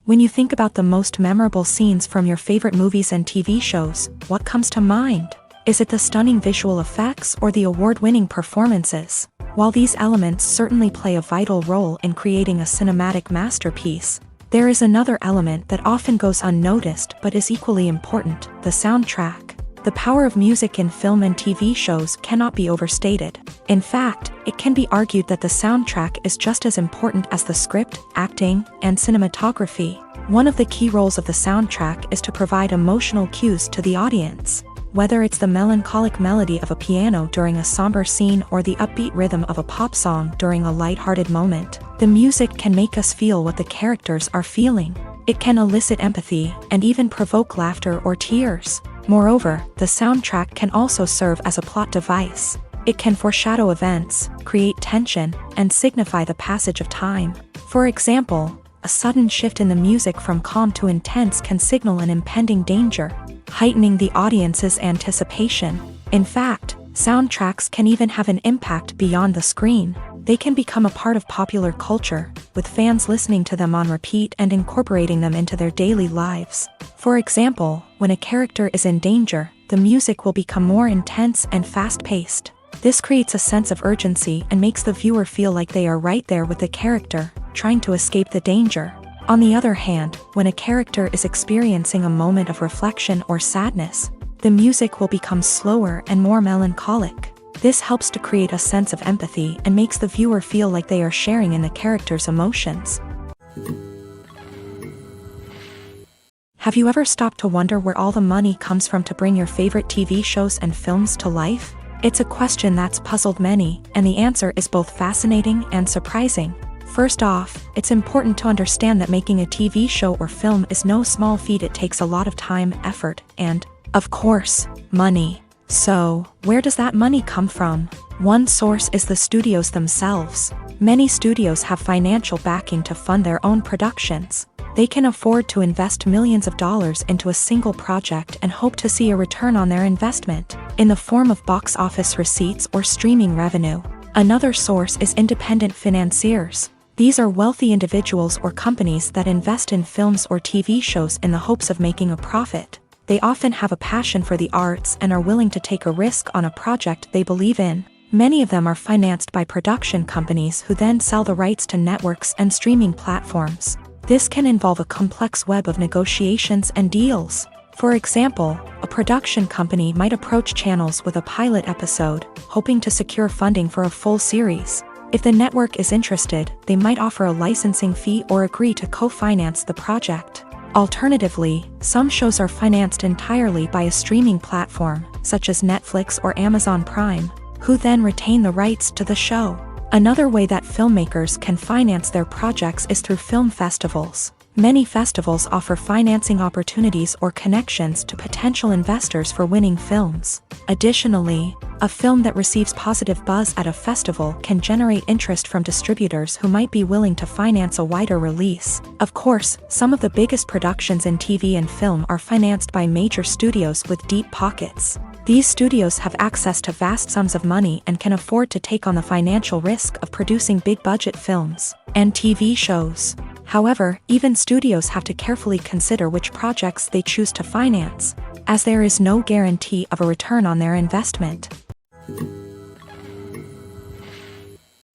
When you think about the most memorable scenes from your favorite movies and TV shows, what comes to mind? Is it the stunning visual effects or the award-winning performances? While these elements certainly play a vital role in creating a cinematic masterpiece, there is another element that often goes unnoticed but is equally important: the soundtrack. The power of music in film and TV shows cannot be overstated. In fact, it can be argued that the soundtrack is just as important as the script, acting, and cinematography. One of the key roles of the soundtrack is to provide emotional cues to the audience. Whether it's the melancholic melody of a piano during a somber scene or the upbeat rhythm of a pop song during a lighthearted moment, the music can make us feel what the characters are feeling. It can elicit empathy and even provoke laughter or tears. Moreover, the soundtrack can also serve as a plot device. It can foreshadow events, create tension, and signify the passage of time. For example, a sudden shift in the music from calm to intense can signal an impending danger, heightening the audience's anticipation. In fact, soundtracks can even have an impact beyond the screen. They can become a part of popular culture, with fans listening to them on repeat and incorporating them into their daily lives. For example, when a character is in danger, the music will become more intense and fast-paced. This creates a sense of urgency and makes the viewer feel like they are right there with the character, trying to escape the danger. On the other hand, when a character is experiencing a moment of reflection or sadness, the music will become slower and more melancholic. This helps to create a sense of empathy and makes the viewer feel like they are sharing in the character's emotions. Have you ever stopped to wonder where all the money comes from to bring your favorite TV shows and films to life? It's a question that's puzzled many, and the answer is both fascinating and surprising. First off, it's important to understand that making a TV show or film is no small feat. It takes a lot of time, effort, and, of course, money. So, where does that money come from? One source is the studios themselves. Many studios have financial backing to fund their own productions. They can afford to invest millions of dollars into a single project and hope to see a return on their investment, in the form of box office receipts or streaming revenue. Another source is independent financiers. These are wealthy individuals or companies that invest in films or TV shows in the hopes of making a profit. They often have a passion for the arts and are willing to take a risk on a project they believe in. Many of them are financed by production companies who then sell the rights to networks and streaming platforms. This can involve a complex web of negotiations and deals. For example, a production company might approach channels with a pilot episode, hoping to secure funding for a full series. If the network is interested, they might offer a licensing fee or agree to co-finance the project. Alternatively, some shows are financed entirely by a streaming platform, such as Netflix or Amazon Prime, who then retain the rights to the show. Another way that filmmakers can finance their projects is through film festivals. Many festivals offer financing opportunities or connections to potential investors for winning films. Additionally, a film that receives positive buzz at a festival can generate interest from distributors who might be willing to finance a wider release. Of course, some of the biggest productions in TV and film are financed by major studios with deep pockets. These studios have access to vast sums of money and can afford to take on the financial risk of producing big-budget films and TV shows. However, even studios have to carefully consider which projects they choose to finance, as there is no guarantee of a return on their investment.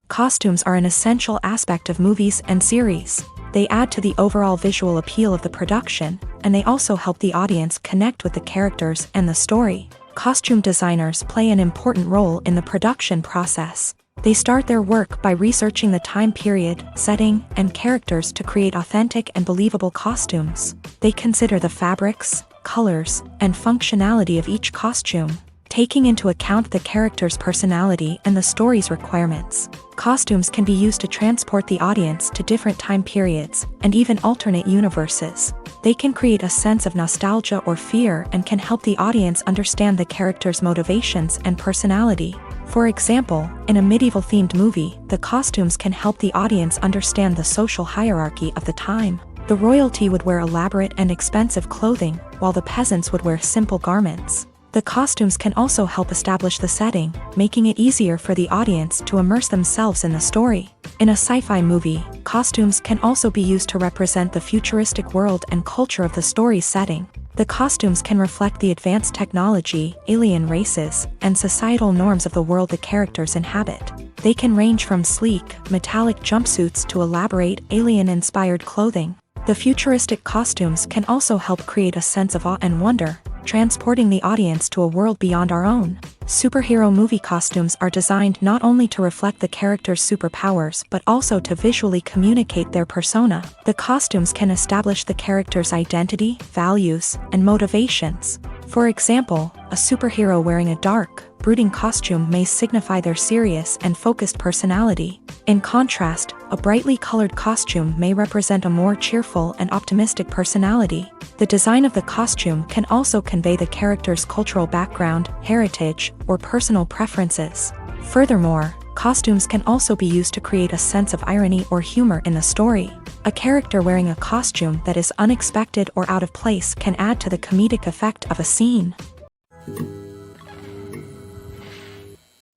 Costumes are an essential aspect of movies and series. They add to the overall visual appeal of the production, and they also help the audience connect with the characters and the story. Costume designers play an important role in the production process. They start their work by researching the time period, setting, and characters to create authentic and believable costumes. They consider the fabrics, colors, and functionality of each costume, taking into account the character's personality and the story's requirements. Costumes can be used to transport the audience to different time periods and even alternate universes. They can create a sense of nostalgia or fear and can help the audience understand the character's motivations and personality. For example, in a medieval-themed movie, the costumes can help the audience understand the social hierarchy of the time. The royalty would wear elaborate and expensive clothing, while the peasants would wear simple garments. The costumes can also help establish the setting, making it easier for the audience to immerse themselves in the story. In a sci-fi movie, costumes can also be used to represent the futuristic world and culture of the story's setting. The costumes can reflect the advanced technology, alien races, and societal norms of the world the characters inhabit. They can range from sleek, metallic jumpsuits to elaborate, alien-inspired clothing. The futuristic costumes can also help create a sense of awe and wonder, transporting the audience to a world beyond our own. Superhero movie costumes are designed not only to reflect the character's superpowers but also to visually communicate their persona. The costumes can establish the character's identity, values, and motivations. For example, a superhero wearing a dark, brooding costume may signify their serious and focused personality, In contrast, a brightly colored costume may represent a more cheerful and optimistic personality. The design of the costume can also convey the character's cultural background, heritage, or personal preferences. Furthermore, costumes can also be used to create a sense of irony or humor in the story. A character wearing a costume that is unexpected or out of place can add to the comedic effect of a scene.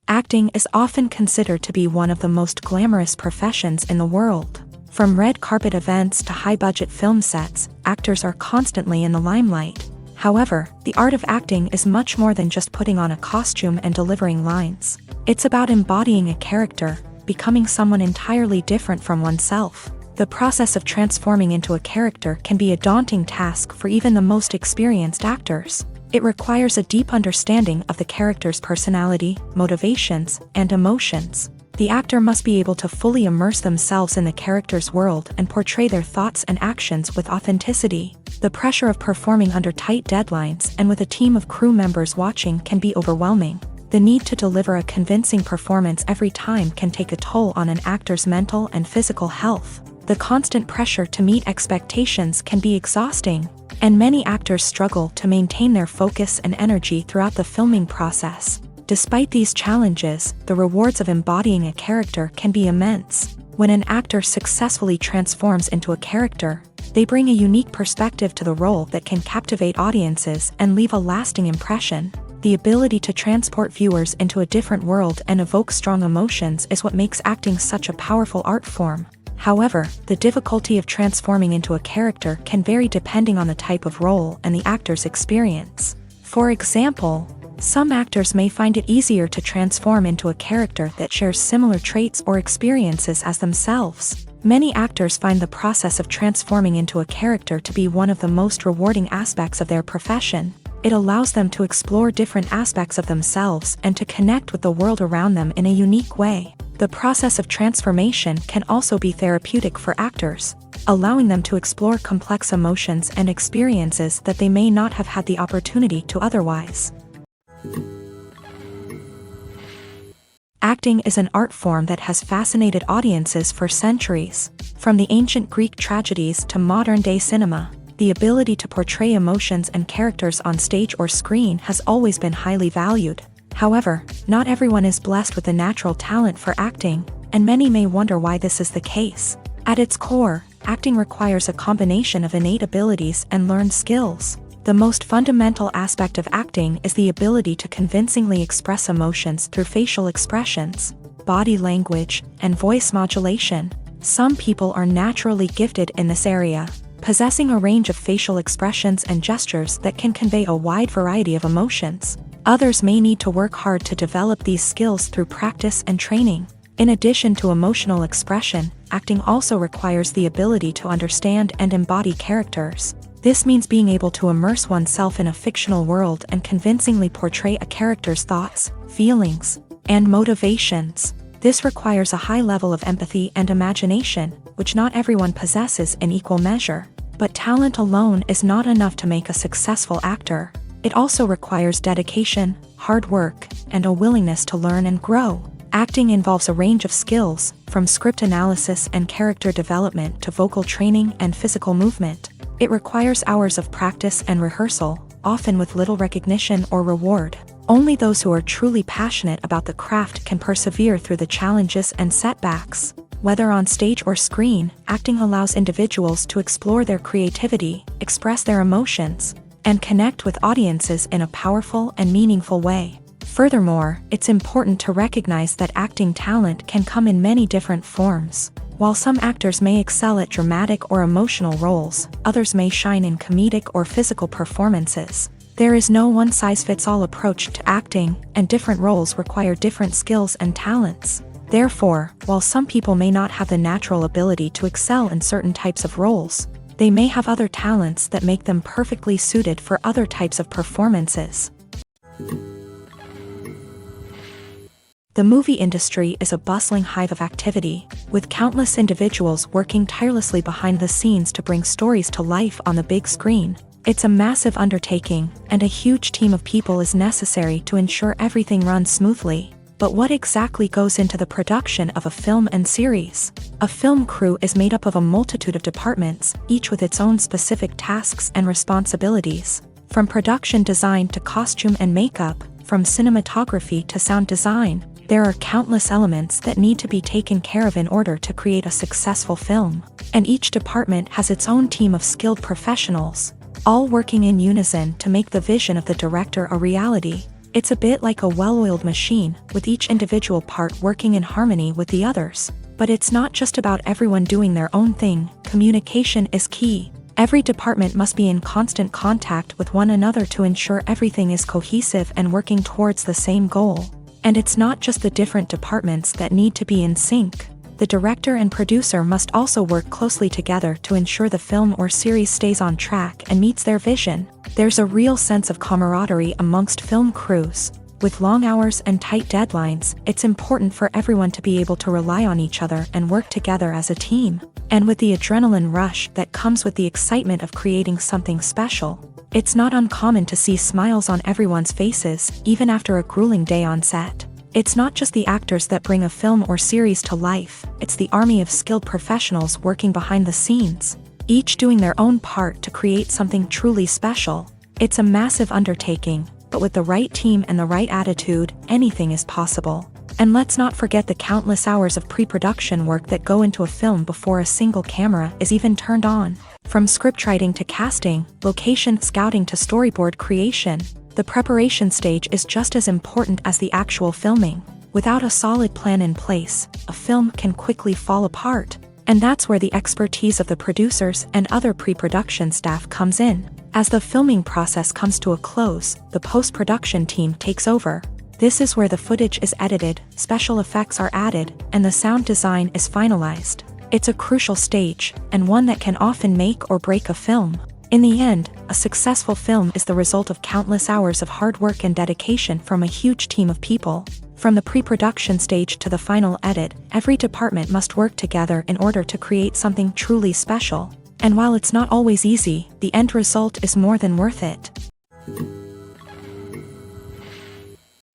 Acting is often considered to be one of the most glamorous professions in the world. From red carpet events to high-budget film sets, actors are constantly in the limelight. However, the art of acting is much more than just putting on a costume and delivering lines. It's about embodying a character, becoming someone entirely different from oneself. The process of transforming into a character can be a daunting task for even the most experienced actors. It requires a deep understanding of the character's personality, motivations, and emotions. The actor must be able to fully immerse themselves in the character's world and portray their thoughts and actions with authenticity. The pressure of performing under tight deadlines and with a team of crew members watching can be overwhelming. The need to deliver a convincing performance every time can take a toll on an actor's mental and physical health. The constant pressure to meet expectations can be exhausting, and many actors struggle to maintain their focus and energy throughout the filming process. Despite these challenges, the rewards of embodying a character can be immense. When an actor successfully transforms into a character, they bring a unique perspective to the role that can captivate audiences and leave a lasting impression. The ability to transport viewers into a different world and evoke strong emotions is what makes acting such a powerful art form. However, the difficulty of transforming into a character can vary depending on the type of role and the actor's experience. For example, some actors may find it easier to transform into a character that shares similar traits or experiences as themselves. Many actors find the process of transforming into a character to be one of the most rewarding aspects of their profession. It allows them to explore different aspects of themselves and to connect with the world around them in a unique way. The process of transformation can also be therapeutic for actors, allowing them to explore complex emotions and experiences that they may not have had the opportunity to otherwise. Acting is an art form that has fascinated audiences for centuries. From the ancient Greek tragedies to modern-day cinema, the ability to portray emotions and characters on stage or screen has always been highly valued. However, not everyone is blessed with a natural talent for acting, and many may wonder why this is the case. At its core, acting requires a combination of innate abilities and learned skills. The most fundamental aspect of acting is the ability to convincingly express emotions through facial expressions, body language, and voice modulation. Some people are naturally gifted in this area, possessing a range of facial expressions and gestures that can convey a wide variety of emotions. Others may need to work hard to develop these skills through practice and training. In addition to emotional expression, acting also requires the ability to understand and embody characters. This means being able to immerse oneself in a fictional world and convincingly portray a character's thoughts, feelings, and motivations. This requires a high level of empathy and imagination, which not everyone possesses in equal measure. But talent alone is not enough to make a successful actor. It also requires dedication, hard work, and a willingness to learn and grow. Acting involves a range of skills, from script analysis and character development to vocal training and physical movement. It requires hours of practice and rehearsal, often with little recognition or reward. Only those who are truly passionate about the craft can persevere through the challenges and setbacks. Whether on stage or screen, acting allows individuals to explore their creativity, express their emotions, and connect with audiences in a powerful and meaningful way. Furthermore, it's important to recognize that acting talent can come in many different forms. While some actors may excel at dramatic or emotional roles, others may shine in comedic or physical performances. There is no one-size-fits-all approach to acting, and different roles require different skills and talents. Therefore, while some people may not have the natural ability to excel in certain types of roles, they may have other talents that make them perfectly suited for other types of performances. The movie industry is a bustling hive of activity, with countless individuals working tirelessly behind the scenes to bring stories to life on the big screen. It's a massive undertaking, and a huge team of people is necessary to ensure everything runs smoothly. But what exactly goes into the production of a film and series? A film crew is made up of a multitude of departments, each with its own specific tasks and responsibilities. From production design to costume and makeup, from cinematography to sound design, there are countless elements that need to be taken care of in order to create a successful film. And each department has its own team of skilled professionals, all working in unison to make the vision of the director a reality. It's a bit like a well-oiled machine, with each individual part working in harmony with the others. But it's not just about everyone doing their own thing. Communication is key. Every department must be in constant contact with one another to ensure everything is cohesive and working towards the same goal. And it's not just the different departments that need to be in sync. The director and producer must also work closely together to ensure the film or series stays on track and meets their vision. There's a real sense of camaraderie amongst film crews. With long hours and tight deadlines, it's important for everyone to be able to rely on each other and work together as a team. And with the adrenaline rush that comes with the excitement of creating something special, it's not uncommon to see smiles on everyone's faces, even after a grueling day on set. It's not just the actors that bring a film or series to life, it's the army of skilled professionals working behind the scenes, each doing their own part to create something truly special. It's a massive undertaking, but with the right team and the right attitude, anything is possible. And let's not forget the countless hours of pre-production work that go into a film before a single camera is even turned on. From scriptwriting to casting, location scouting to storyboard creation, the preparation stage is just as important as the actual filming. Without a solid plan in place, a film can quickly fall apart. And that's where the expertise of the producers and other pre-production staff comes in. As the filming process comes to a close, the post-production team takes over. This is where the footage is edited, special effects are added, and the sound design is finalized. It's a crucial stage, and one that can often make or break a film. In the end, a successful film is the result of countless hours of hard work and dedication from a huge team of people. From the pre-production stage to the final edit, every department must work together in order to create something truly special. And while it's not always easy, the end result is more than worth it.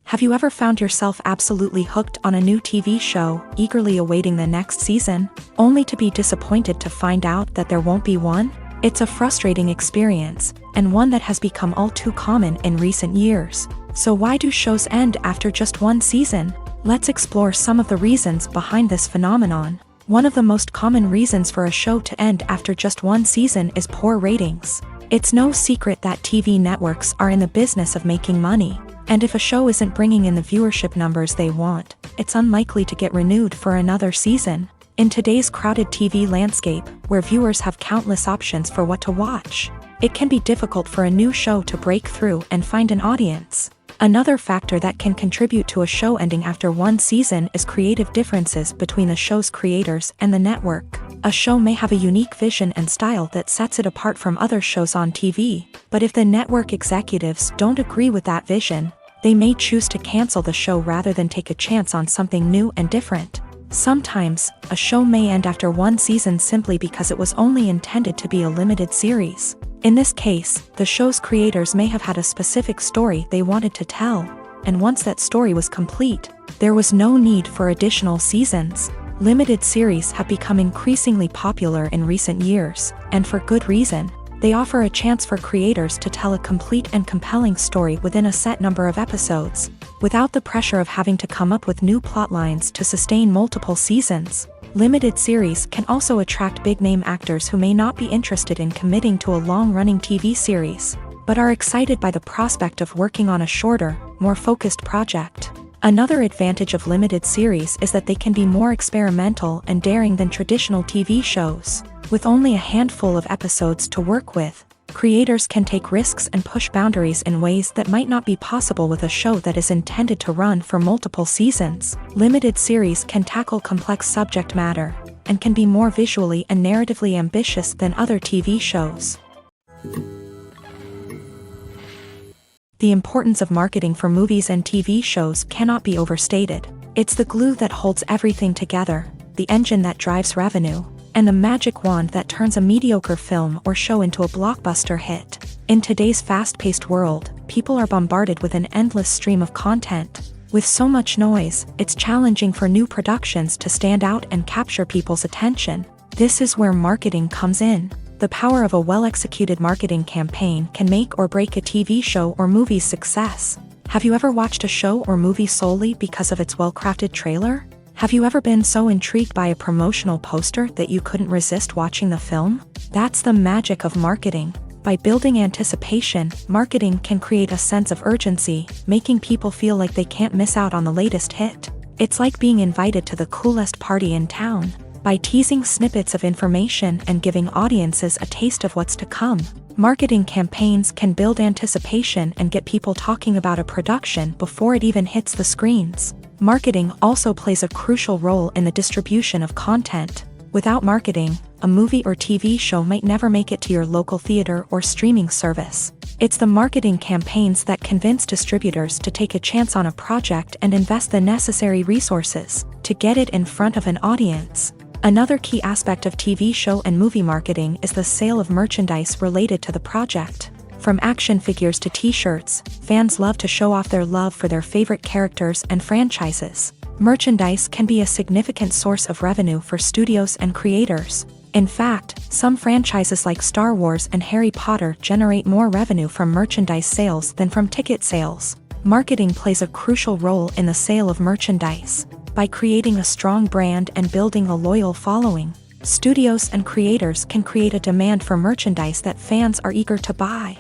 Have you ever found yourself absolutely hooked on a new TV show, eagerly awaiting the next season, only to be disappointed to find out that there won't be one? It's a frustrating experience, and one that has become all too common in recent years. So why do shows end after just one season? Let's explore some of the reasons behind this phenomenon. One of the most common reasons for a show to end after just one season is poor ratings. It's no secret that TV networks are in the business of making money. And if a show isn't bringing in the viewership numbers they want, it's unlikely to get renewed for another season. In today's crowded TV landscape, where viewers have countless options for what to watch, it can be difficult for a new show to break through and find an audience. Another factor that can contribute to a show ending after one season is creative differences between the show's creators and the network. A show may have a unique vision and style that sets it apart from other shows on TV, but if the network executives don't agree with that vision, they may choose to cancel the show rather than take a chance on something new and different. Sometimes, a show may end after one season simply because it was only intended to be a limited series. In this case, the show's creators may have had a specific story they wanted to tell, and once that story was complete, there was no need for additional seasons. Limited series have become increasingly popular in recent years, and for good reason. They offer a chance for creators to tell a complete and compelling story within a set number of episodes, without the pressure of having to come up with new plot lines to sustain multiple seasons. Limited series can also attract big-name actors who may not be interested in committing to a long-running TV series, but are excited by the prospect of working on a shorter, more focused project. Another advantage of limited series is that they can be more experimental and daring than traditional TV shows. With only a handful of episodes to work with, creators can take risks and push boundaries in ways that might not be possible with a show that is intended to run for multiple seasons. Limited series can tackle complex subject matter, and can be more visually and narratively ambitious than other TV shows. The importance of marketing for movies and TV shows cannot be overstated. It's the glue that holds everything together, the engine that drives revenue, and the magic wand that turns a mediocre film or show into a blockbuster hit. In today's fast-paced world, people are bombarded with an endless stream of content. With so much noise, it's challenging for new productions to stand out and capture people's attention. This is where marketing comes in. The power of a well-executed marketing campaign can make or break a TV show or movie's success. Have you ever watched a show or movie solely because of its well-crafted trailer? Have you ever been so intrigued by a promotional poster that you couldn't resist watching the film? That's the magic of marketing. By building anticipation, marketing can create a sense of urgency, making people feel like they can't miss out on the latest hit. It's like being invited to the coolest party in town. By teasing snippets of information and giving audiences a taste of what's to come, marketing campaigns can build anticipation and get people talking about a production before it even hits the screens. Marketing also plays a crucial role in the distribution of content. Without marketing, a movie or TV show might never make it to your local theater or streaming service. It's the marketing campaigns that convince distributors to take a chance on a project and invest the necessary resources to get it in front of an audience. Another key aspect of TV show and movie marketing is the sale of merchandise related to the project. From action figures to t-shirts, fans love to show off their love for their favorite characters and franchises. Merchandise can be a significant source of revenue for studios and creators. In fact, some franchises like Star Wars and Harry Potter generate more revenue from merchandise sales than from ticket sales. Marketing plays a crucial role in the sale of merchandise. By creating a strong brand and building a loyal following, studios and creators can create a demand for merchandise that fans are eager to buy.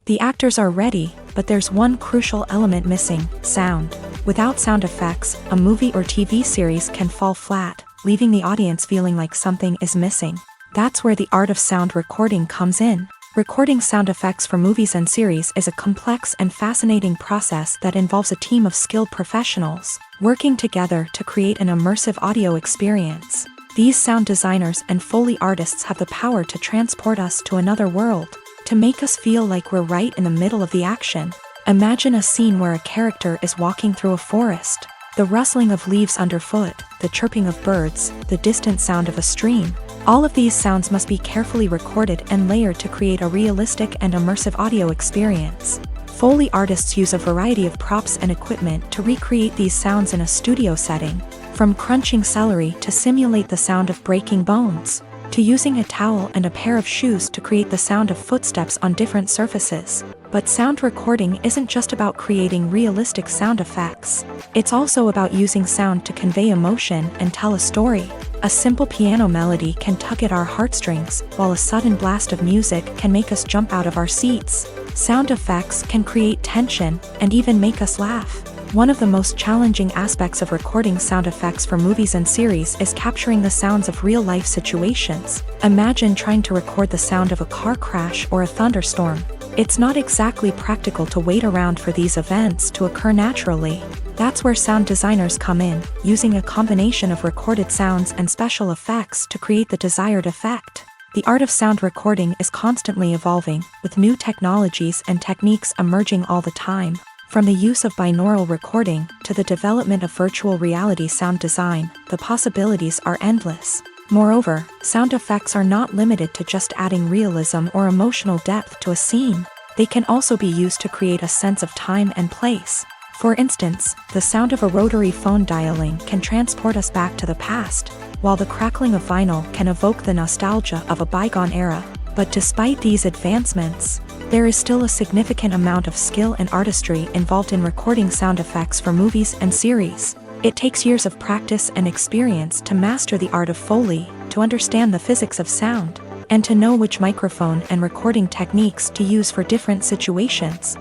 The actors are ready, but there's one crucial element missing: sound. Without sound effects, a movie or TV series can fall flat, leaving the audience feeling like something is missing. That's where the art of sound recording comes in. Recording sound effects for movies and series is a complex and fascinating process that involves a team of skilled professionals working together to create an immersive audio experience. These sound designers and Foley artists have the power to transport us to another world, to make us feel like we're right in the middle of the action. Imagine a scene where a character is walking through a forest. The rustling of leaves underfoot, the chirping of birds, the distant sound of a stream. All of these sounds must be carefully recorded and layered to create a realistic and immersive audio experience. Foley artists use a variety of props and equipment to recreate these sounds in a studio setting, from crunching celery to simulate the sound of breaking bones, to using a towel and a pair of shoes to create the sound of footsteps on different surfaces. But sound recording isn't just about creating realistic sound effects. It's also about using sound to convey emotion and tell a story. A simple piano melody can tug at our heartstrings, while a sudden blast of music can make us jump out of our seats. Sound effects can create tension and even make us laugh. One of the most challenging aspects of recording sound effects for movies and series is capturing the sounds of real-life situations. Imagine trying to record the sound of a car crash or a thunderstorm. It's not exactly practical to wait around for these events to occur naturally. That's where sound designers come in, using a combination of recorded sounds and special effects to create the desired effect. The art of sound recording is constantly evolving, with new technologies and techniques emerging all the time. From the use of binaural recording to the development of virtual reality sound design, the possibilities are endless. Moreover, sound effects are not limited to just adding realism or emotional depth to a scene. They can also be used to create a sense of time and place. For instance, the sound of a rotary phone dialing can transport us back to the past, while the crackling of vinyl can evoke the nostalgia of a bygone era. But despite these advancements, there is still a significant amount of skill and artistry involved in recording sound effects for movies and series. It takes years of practice and experience to master the art of Foley, to understand the physics of sound, and to know which microphone and recording techniques to use for different situations.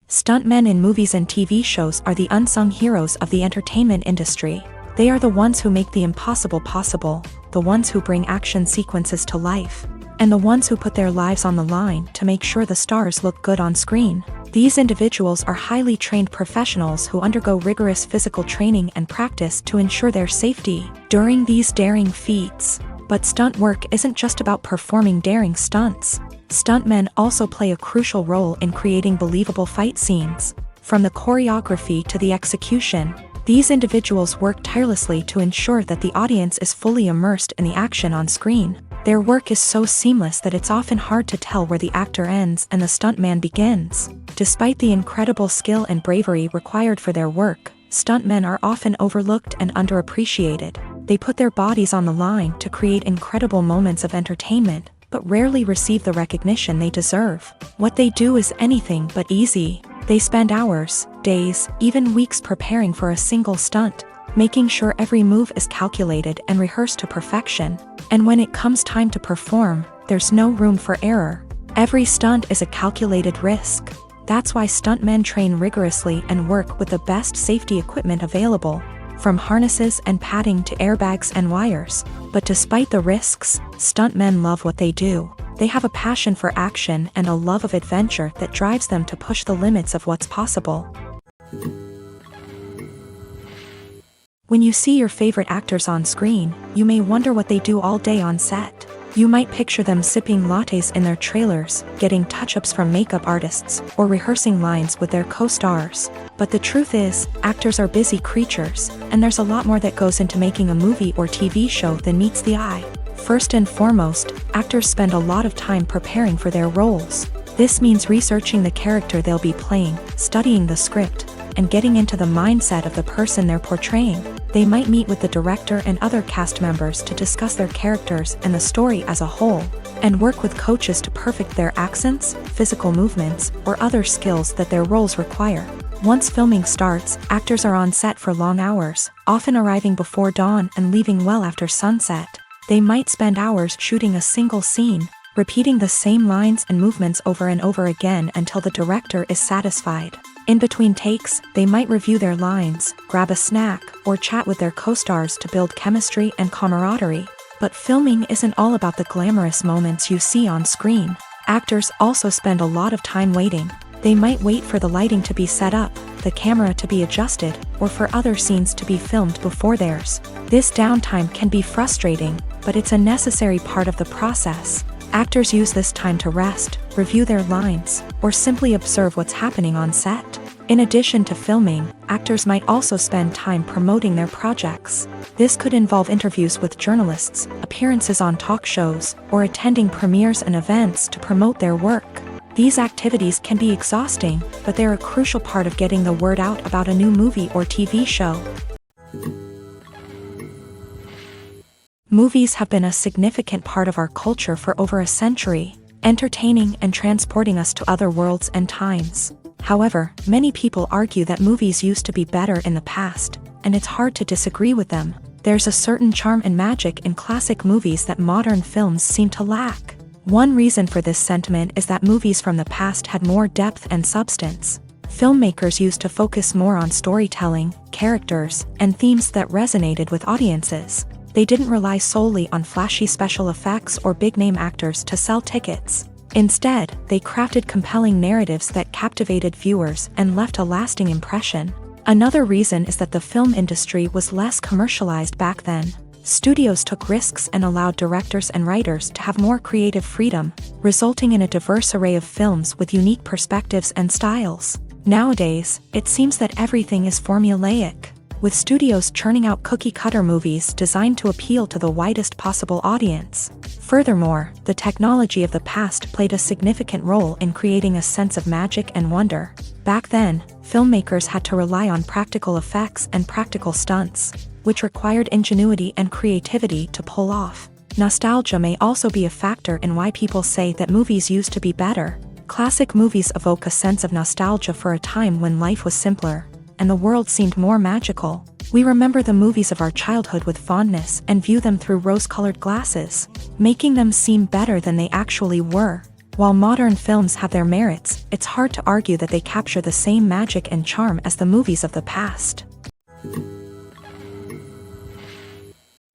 Stuntmen in movies and TV shows are the unsung heroes of the entertainment industry. They are the ones who make the impossible possible, the ones who bring action sequences to life, and the ones who put their lives on the line to make sure the stars look good on screen. These individuals are highly trained professionals who undergo rigorous physical training and practice to ensure their safety during these daring feats. But stunt work isn't just about performing daring stunts. Stuntmen also play a crucial role in creating believable fight scenes. From the choreography to the execution, these individuals work tirelessly to ensure that the audience is fully immersed in the action on screen. Their work is so seamless that it's often hard to tell where the actor ends and the stuntman begins. Despite the incredible skill and bravery required for their work, stuntmen are often overlooked and underappreciated. They put their bodies on the line to create incredible moments of entertainment, but rarely receive the recognition they deserve. What they do is anything but easy. They spend hours, days, even weeks preparing for a single stunt, making sure every move is calculated and rehearsed to perfection. And when it comes time to perform, there's no room for error. Every stunt is a calculated risk. That's why stuntmen train rigorously and work with the best safety equipment available, from harnesses and padding to airbags and wires. But despite the risks, stuntmen love what they do. They have a passion for action and a love of adventure that drives them to push the limits of what's possible. When you see your favorite actors on screen, you may wonder what they do all day on set. You might picture them sipping lattes in their trailers, getting touch-ups from makeup artists, or rehearsing lines with their co-stars. But the truth is, actors are busy creatures, and there's a lot more that goes into making a movie or TV show than meets the eye. First and foremost, actors spend a lot of time preparing for their roles. This means researching the character they'll be playing, studying the script, and getting into the mindset of the person they're portraying. They might meet with the director and other cast members to discuss their characters and the story as a whole, and work with coaches to perfect their accents, physical movements, or other skills that their roles require. Once filming starts, actors are on set for long hours, often arriving before dawn and leaving well after sunset. They might spend hours shooting a single scene, repeating the same lines and movements over and over again until the director is satisfied. In between takes, they might review their lines, grab a snack, or chat with their co-stars to build chemistry and camaraderie. But filming isn't all about the glamorous moments you see on screen. Actors also spend a lot of time waiting. They might wait for the lighting to be set up, the camera to be adjusted, or for other scenes to be filmed before theirs. This downtime can be frustrating, but it's a necessary part of the process. Actors use this time to rest, review their lines, or simply observe what's happening on set. In addition to filming, actors might also spend time promoting their projects. This could involve interviews with journalists, appearances on talk shows, or attending premieres and events to promote their work. These activities can be exhausting, but they're a crucial part of getting the word out about a new movie or TV show. Movies have been a significant part of our culture for over a century, entertaining and transporting us to other worlds and times. However, many people argue that movies used to be better in the past, and it's hard to disagree with them. There's a certain charm and magic in classic movies that modern films seem to lack. One reason for this sentiment is that movies from the past had more depth and substance. Filmmakers used to focus more on storytelling, characters, and themes that resonated with audiences. They didn't rely solely on flashy special effects or big-name actors to sell tickets. Instead, they crafted compelling narratives that captivated viewers and left a lasting impression. Another reason is that the film industry was less commercialized back then. Studios took risks and allowed directors and writers to have more creative freedom, resulting in a diverse array of films with unique perspectives and styles. Nowadays, it seems that everything is formulaic, with studios churning out cookie-cutter movies designed to appeal to the widest possible audience. Furthermore, the technology of the past played a significant role in creating a sense of magic and wonder. Back then, filmmakers had to rely on practical effects and practical stunts, which required ingenuity and creativity to pull off. Nostalgia may also be a factor in why people say that movies used to be better. Classic movies evoke a sense of nostalgia for a time when life was simpler, and the world seemed more magical. We remember the movies of our childhood with fondness and view them through rose-colored glasses, making them seem better than they actually were. While modern films have their merits, it's hard to argue that they capture the same magic and charm as the movies of the past.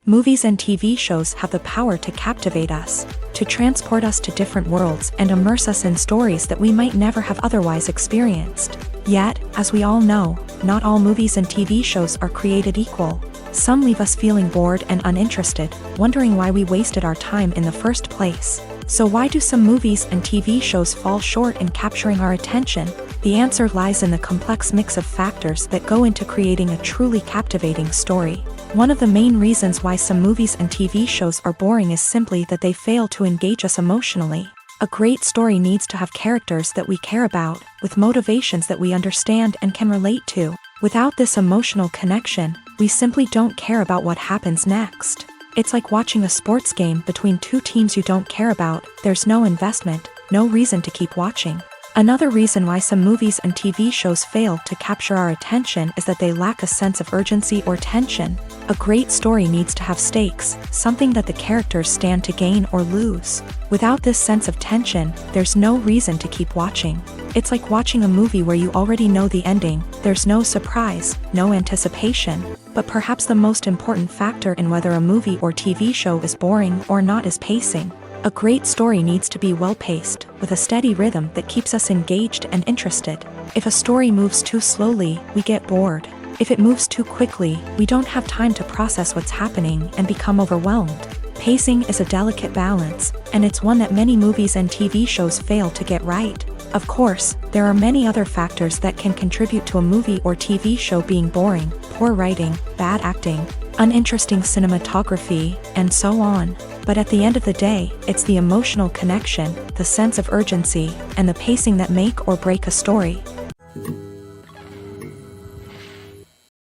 Movies and TV shows have the power to captivate us, to transport us to different worlds and immerse us in stories that we might never have otherwise experienced. Yet, as we all know, not all movies and TV shows are created equal. Some leave us feeling bored and uninterested, wondering why we wasted our time in the first place. So why do some movies and TV shows fall short in capturing our attention? The answer lies in the complex mix of factors that go into creating a truly captivating story. One of the main reasons why some movies and TV shows are boring is simply that they fail to engage us emotionally. A great story needs to have characters that we care about, with motivations that we understand and can relate to. Without this emotional connection, we simply don't care about what happens next. It's like watching a sports game between two teams you don't care about. There's no investment, no reason to keep watching. Another reason why some movies and TV shows fail to capture our attention is that they lack a sense of urgency or tension. A great story needs to have stakes, something that the characters stand to gain or lose. Without this sense of tension, there's no reason to keep watching. It's like watching a movie where you already know the ending. There's no surprise, no anticipation. But perhaps the most important factor in whether a movie or TV show is boring or not is pacing. A great story needs to be well-paced, with a steady rhythm that keeps us engaged and interested. If a story moves too slowly, we get bored. If it moves too quickly, we don't have time to process what's happening and become overwhelmed. Pacing is a delicate balance, and it's one that many movies and TV shows fail to get right. Of course, there are many other factors that can contribute to a movie or TV show being boring: poor writing, bad acting, uninteresting cinematography, and so on. But at the end of the day, it's the emotional connection, the sense of urgency, and the pacing that make or break a story.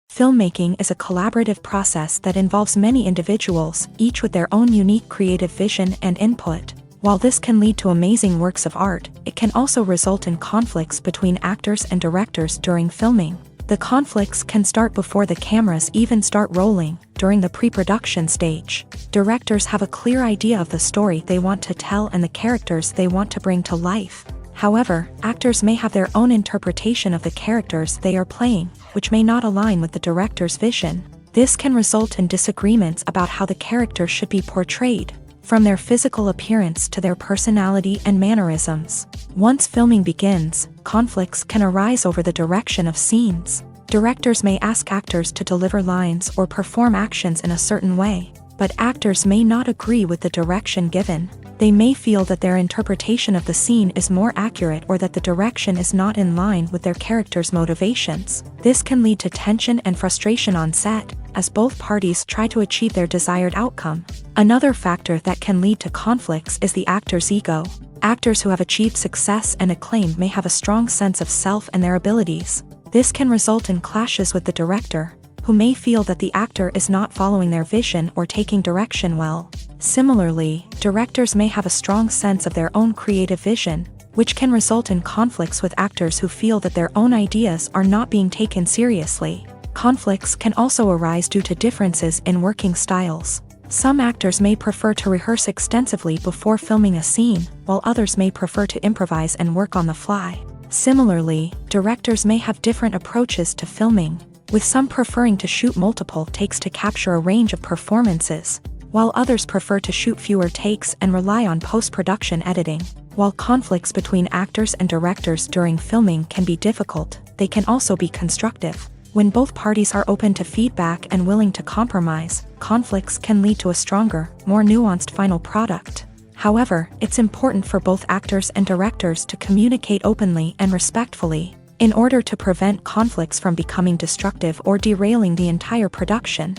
Filmmaking is a collaborative process that involves many individuals, each with their own unique creative vision and input. While this can lead to amazing works of art, it can also result in conflicts between actors and directors during filming. The conflicts can start before the cameras even start rolling, during the pre-production stage. Directors have a clear idea of the story they want to tell and the characters they want to bring to life. However, actors may have their own interpretation of the characters they are playing, which may not align with the director's vision. This can result in disagreements about how the characters should be portrayed, from their physical appearance to their personality and mannerisms. Once filming begins, conflicts can arise over the direction of scenes. Directors may ask actors to deliver lines or perform actions in a certain way, but actors may not agree with the direction given. They may feel that their interpretation of the scene is more accurate or that the direction is not in line with their character's motivations. This can lead to tension and frustration on set, as both parties try to achieve their desired outcome. Another factor that can lead to conflicts is the actor's ego. Actors who have achieved success and acclaim may have a strong sense of self and their abilities. This can result in clashes with the director, who may feel that the actor is not following their vision or taking direction well. Similarly, directors may have a strong sense of their own creative vision, which can result in conflicts with actors who feel that their own ideas are not being taken seriously. Conflicts can also arise due to differences in working styles. Some actors may prefer to rehearse extensively before filming a scene, while others may prefer to improvise and work on the fly. Similarly, directors may have different approaches to filming, with some preferring to shoot multiple takes to capture a range of performances, while others prefer to shoot fewer takes and rely on post-production editing. While conflicts between actors and directors during filming can be difficult, they can also be constructive. When both parties are open to feedback and willing to compromise, conflicts can lead to a stronger, more nuanced final product. However, it's important for both actors and directors to communicate openly and respectfully, in order to prevent conflicts from becoming destructive or derailing the entire production.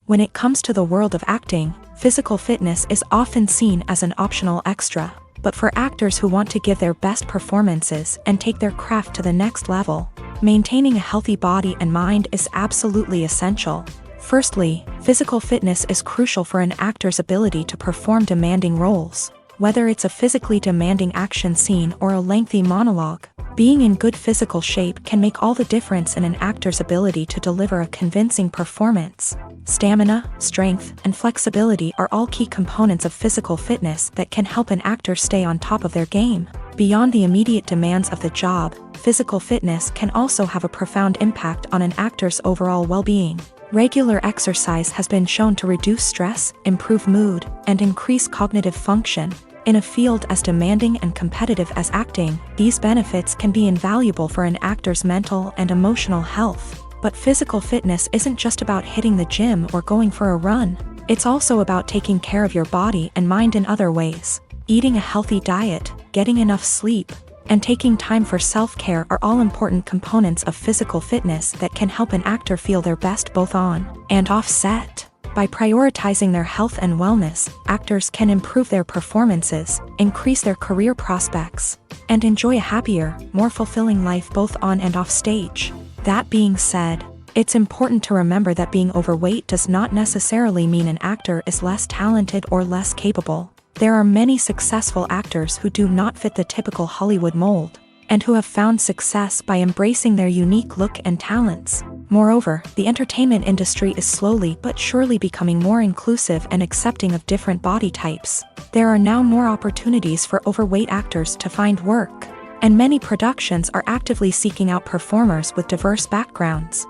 When it comes to the world of acting, physical fitness is often seen as an optional extra. But for actors who want to give their best performances and take their craft to the next level, maintaining a healthy body and mind is absolutely essential. Firstly, physical fitness is crucial for an actor's ability to perform demanding roles. Whether it's a physically demanding action scene or a lengthy monologue, being in good physical shape can make all the difference in an actor's ability to deliver a convincing performance. Stamina, strength, and flexibility are all key components of physical fitness that can help an actor stay on top of their game. Beyond the immediate demands of the job, physical fitness can also have a profound impact on an actor's overall well-being. Regular exercise has been shown to reduce stress, improve mood, and increase cognitive function. In a field as demanding and competitive as acting, these benefits can be invaluable for an actor's mental and emotional health. But physical fitness isn't just about hitting the gym or going for a run. It's also about taking care of your body and mind in other ways. Eating a healthy diet, getting enough sleep, and taking time for self-care are all important components of physical fitness that can help an actor feel their best both on and off set. By prioritizing their health and wellness, actors can improve their performances, increase their career prospects, and enjoy a happier, more fulfilling life both on and off stage. That being said, it's important to remember that being overweight does not necessarily mean an actor is less talented or less capable. There are many successful actors who do not fit the typical Hollywood mold, and who have found success by embracing their unique look and talents. Moreover, the entertainment industry is slowly but surely becoming more inclusive and accepting of different body types. There are now more opportunities for overweight actors to find work, and many productions are actively seeking out performers with diverse backgrounds.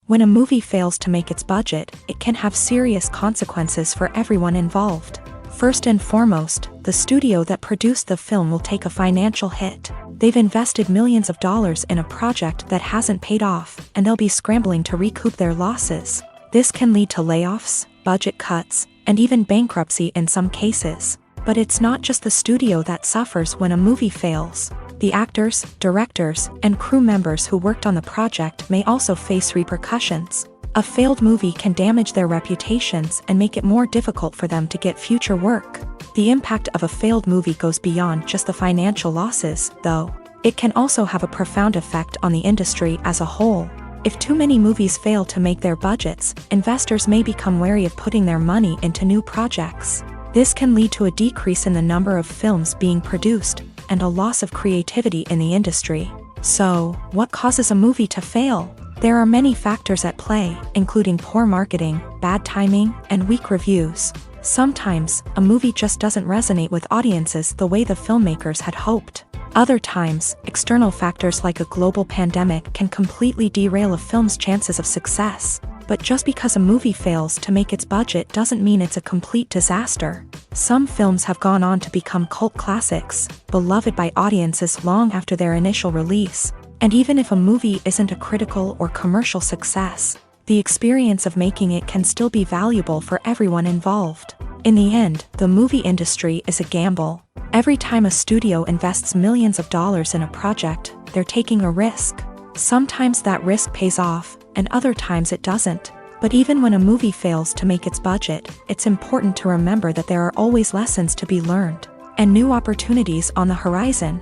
When a movie fails to make its budget, it can have serious consequences for everyone involved. First and foremost, the studio that produced the film will take a financial hit. They've invested millions of dollars in a project that hasn't paid off, and they'll be scrambling to recoup their losses. This can lead to layoffs, budget cuts, and even bankruptcy in some cases. But it's not just the studio that suffers when a movie fails. The actors, directors, and crew members who worked on the project may also face repercussions. A failed movie can damage their reputations and make it more difficult for them to get future work. The impact of a failed movie goes beyond just the financial losses, though. It can also have a profound effect on the industry as a whole. If too many movies fail to make their budgets, investors may become wary of putting their money into new projects. This can lead to a decrease in the number of films being produced, and a loss of creativity in the industry. So, what causes a movie to fail? There are many factors at play, including poor marketing, bad timing, and weak reviews. Sometimes, a movie just doesn't resonate with audiences the way the filmmakers had hoped. Other times, external factors like a global pandemic can completely derail a film's chances of success. But just because a movie fails to make its budget doesn't mean it's a complete disaster. Some films have gone on to become cult classics, beloved by audiences long after their initial release. And even if a movie isn't a critical or commercial success, the experience of making it can still be valuable for everyone involved. In the end, the movie industry is a gamble. Every time a studio invests millions of dollars in a project, they're taking a risk. Sometimes that risk pays off, and other times it doesn't. But even when a movie fails to make its budget, it's important to remember that there are always lessons to be learned, and new opportunities on the horizon.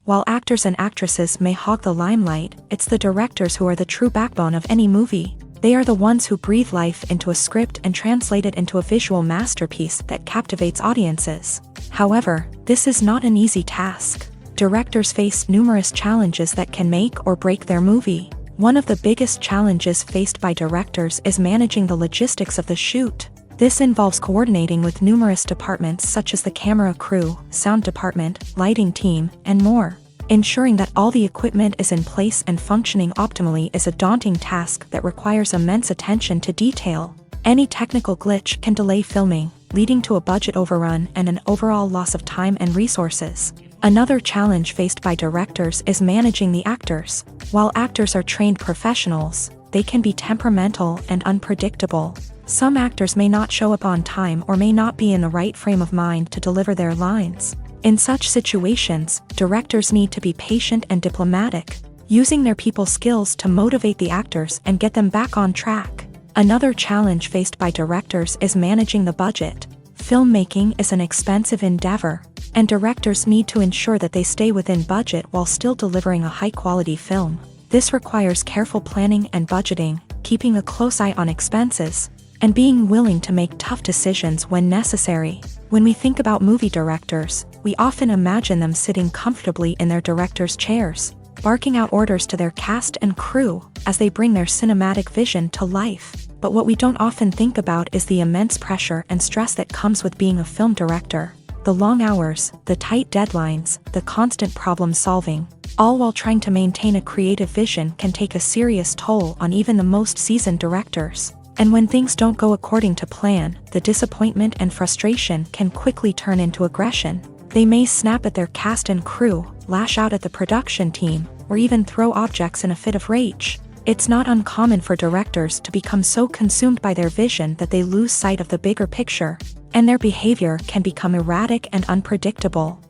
While actors and actresses may hog the limelight, it's the directors who are the true backbone of any movie. They are the ones who breathe life into a script and translate it into a visual masterpiece that captivates audiences. However, this is not an easy task. Directors face numerous challenges that can make or break their movie. One of the biggest challenges faced by directors is managing the logistics of the shoot. This involves coordinating with numerous departments such as the camera crew, sound department, lighting team, and more. Ensuring that all the equipment is in place and functioning optimally is a daunting task that requires immense attention to detail. Any technical glitch can delay filming, leading to a budget overrun and an overall loss of time and resources. Another challenge faced by directors is managing the actors. While actors are trained professionals, they can be temperamental and unpredictable. Some actors may not show up on time or may not be in the right frame of mind to deliver their lines. In such situations, directors need to be patient and diplomatic, using their people skills to motivate the actors and get them back on track. Another challenge faced by directors is managing the budget. Filmmaking is an expensive endeavor, and directors need to ensure that they stay within budget while still delivering a high-quality film. This requires careful planning and budgeting, keeping a close eye on expenses, and being willing to make tough decisions when necessary. When we think about movie directors, we often imagine them sitting comfortably in their director's chairs, barking out orders to their cast and crew as they bring their cinematic vision to life. But what we don't often think about is the immense pressure and stress that comes with being a film director. The long hours, the tight deadlines, the constant problem solving, all while trying to maintain a creative vision can take a serious toll on even the most seasoned directors. And when things don't go according to plan, the disappointment and frustration can quickly turn into aggression. They may snap at their cast and crew, lash out at the production team, or even throw objects in a fit of rage. It's not uncommon for directors to become so consumed by their vision that they lose sight of the bigger picture, and their behavior can become erratic and unpredictable.